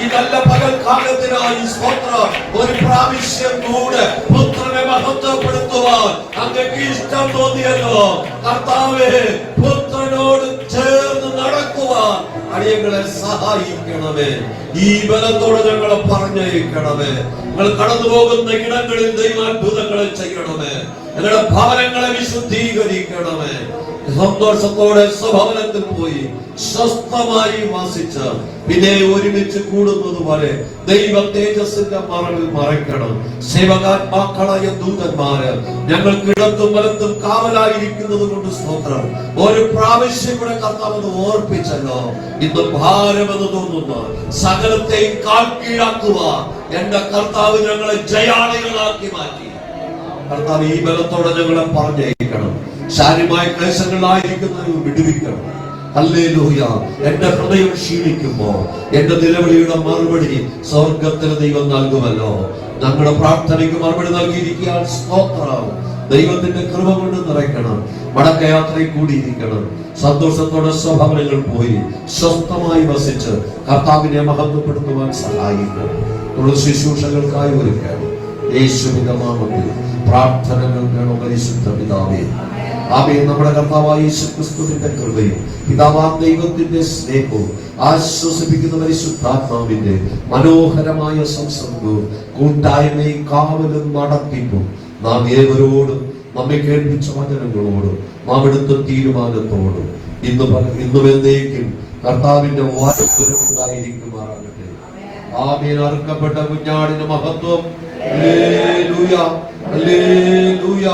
S1: ഈ നല്ല പകൽക്കാലത്തിനായി സ്തോത്രം. ഒരു പ്രാവശ്യം കൂടെ പുത്രനെ മഹത്വപ്പെടുത്തുവാൻ അങ്ങക്ക് ഇഷ്ടം തോന്നിയല്ലോ കർത്താവേ. പുത്രനോട് ചേർന്ന് നടക്കുവാൻ അടിയങ്ങളെ സഹായിക്കണമേ. ഈ ബലത്തോടെ ഞങ്ങളെ പറഞ്ഞയക്കണമേ. നിങ്ങൾ കടന്നു പോകുന്ന ഇടങ്ങളിൽ ദൈവാത്ഭുതങ്ങളെ ചെയ്യണമേ. ഞങ്ങളുടെ ഭവനങ്ങളെ വിശുദ്ധീകരിക്കണമേ. സന്തോഷത്തോടെ സ്വഭവനത്തിൽ പോയി സ്വസ്ഥമായി വസിച്ച് പിന്നെ ഒരുമിച്ച് കൂടുന്നത് വരെ ദൈവ തേജസ്സിന്റെ മറവിൽ മറയ്ക്കണം. സേവകാത്മാക്കളായ ദൂതന്മാര് ഞങ്ങൾക്ക് ഇടത്തും വലത്തും കാവലായിരിക്കുന്നത് കൊണ്ട് സ്തോത്രം. ഒരു പ്രാവശ്യം കൂടെ കർത്താവ് ഓർപ്പിച്ചല്ലോ. ഇന്ന് ഭാരമെന്ന് തോന്നുന്ന സകലത്തെയും കാൽക്കീഴാക്കുക എന്റെ കർത്താവ് ഞങ്ങളെ ജയാളികളാക്കി മാറ്റി. കർത്താവ് ഈ ബലത്തോടെ ഞങ്ങളെ പറഞ്ഞയക്കണം. ശാരീരമായ ക്ലേശങ്ങളായിരിക്കുന്നവരെ വിടുവിക്കണം. ഹല്ലേലൂയ. എന്റെ ഹൃദയം ക്ഷീണിക്കുമ്പോൾ എന്റെ നിലവിളിയുടെ മറുപടി സ്വർഗത്തിന് ദൈവം നൽകുമല്ലോ. ഞങ്ങളുടെ പ്രാർത്ഥനയ്ക്ക് മറുപടി നൽകിയിരിക്കാൻ സ്തോത്രം. ദൈവത്തിന്റെ കൃപ കൊണ്ട് നിറയ്ക്കണം. മടക്കയാത്രയിൽ കൂടിയിരിക്കണം. സന്തോഷത്തോടെ സ്വഭവനങ്ങൾ പോയി സ്വസ്ഥമായി വസിച്ച് കർത്താവിനെ മഹത്വപ്പെടുത്തുവാൻ സഹായിക്കണം. ശുശ്രൂഷകൾക്കായി ഒരുക്കണം. യേശുവിന്റെ നാമത്തിൽ പ്രാർത്ഥനകൾ വേണം. പരിശുദ്ധ പിതാവേ, ആമേൻ. നമ്മുടെ കർത്താവായ യേശുക്രിസ്തുവിന്റെ കൃപയും പിതാവാം ദൈവത്തിന്റെ സ്നേഹവും ആശ്വസിപ്പിക്കുന്ന പരിശുദ്ധാത്മാവിന്റെ മനോഹരമായ സംസർഗവും കൂട്ടായ്മയും കാവലും നടത്തിപ്പും നാം ഏവരോടും നമ്മെ കേൾപ്പിച്ച വചനങ്ങളോടും നാം എടുത്ത തീരുമാനത്തോടും ഇന്നും എന്നേക്കും കർത്താവിന്റെ വാക്കുണ്ടായിരിക്കുമാറാകട്ടെ. ആമേൻ. അറുക്കപ്പെട്ട കുഞ്ഞാടിന്റെ മഹത്വം. ഹല്ലേലൂയ, ഹല്ലേലൂയ,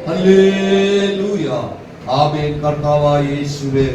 S1: ഹല്ലേലൂയ. ആമേൻ. കർത്താവായ യേശുവേ.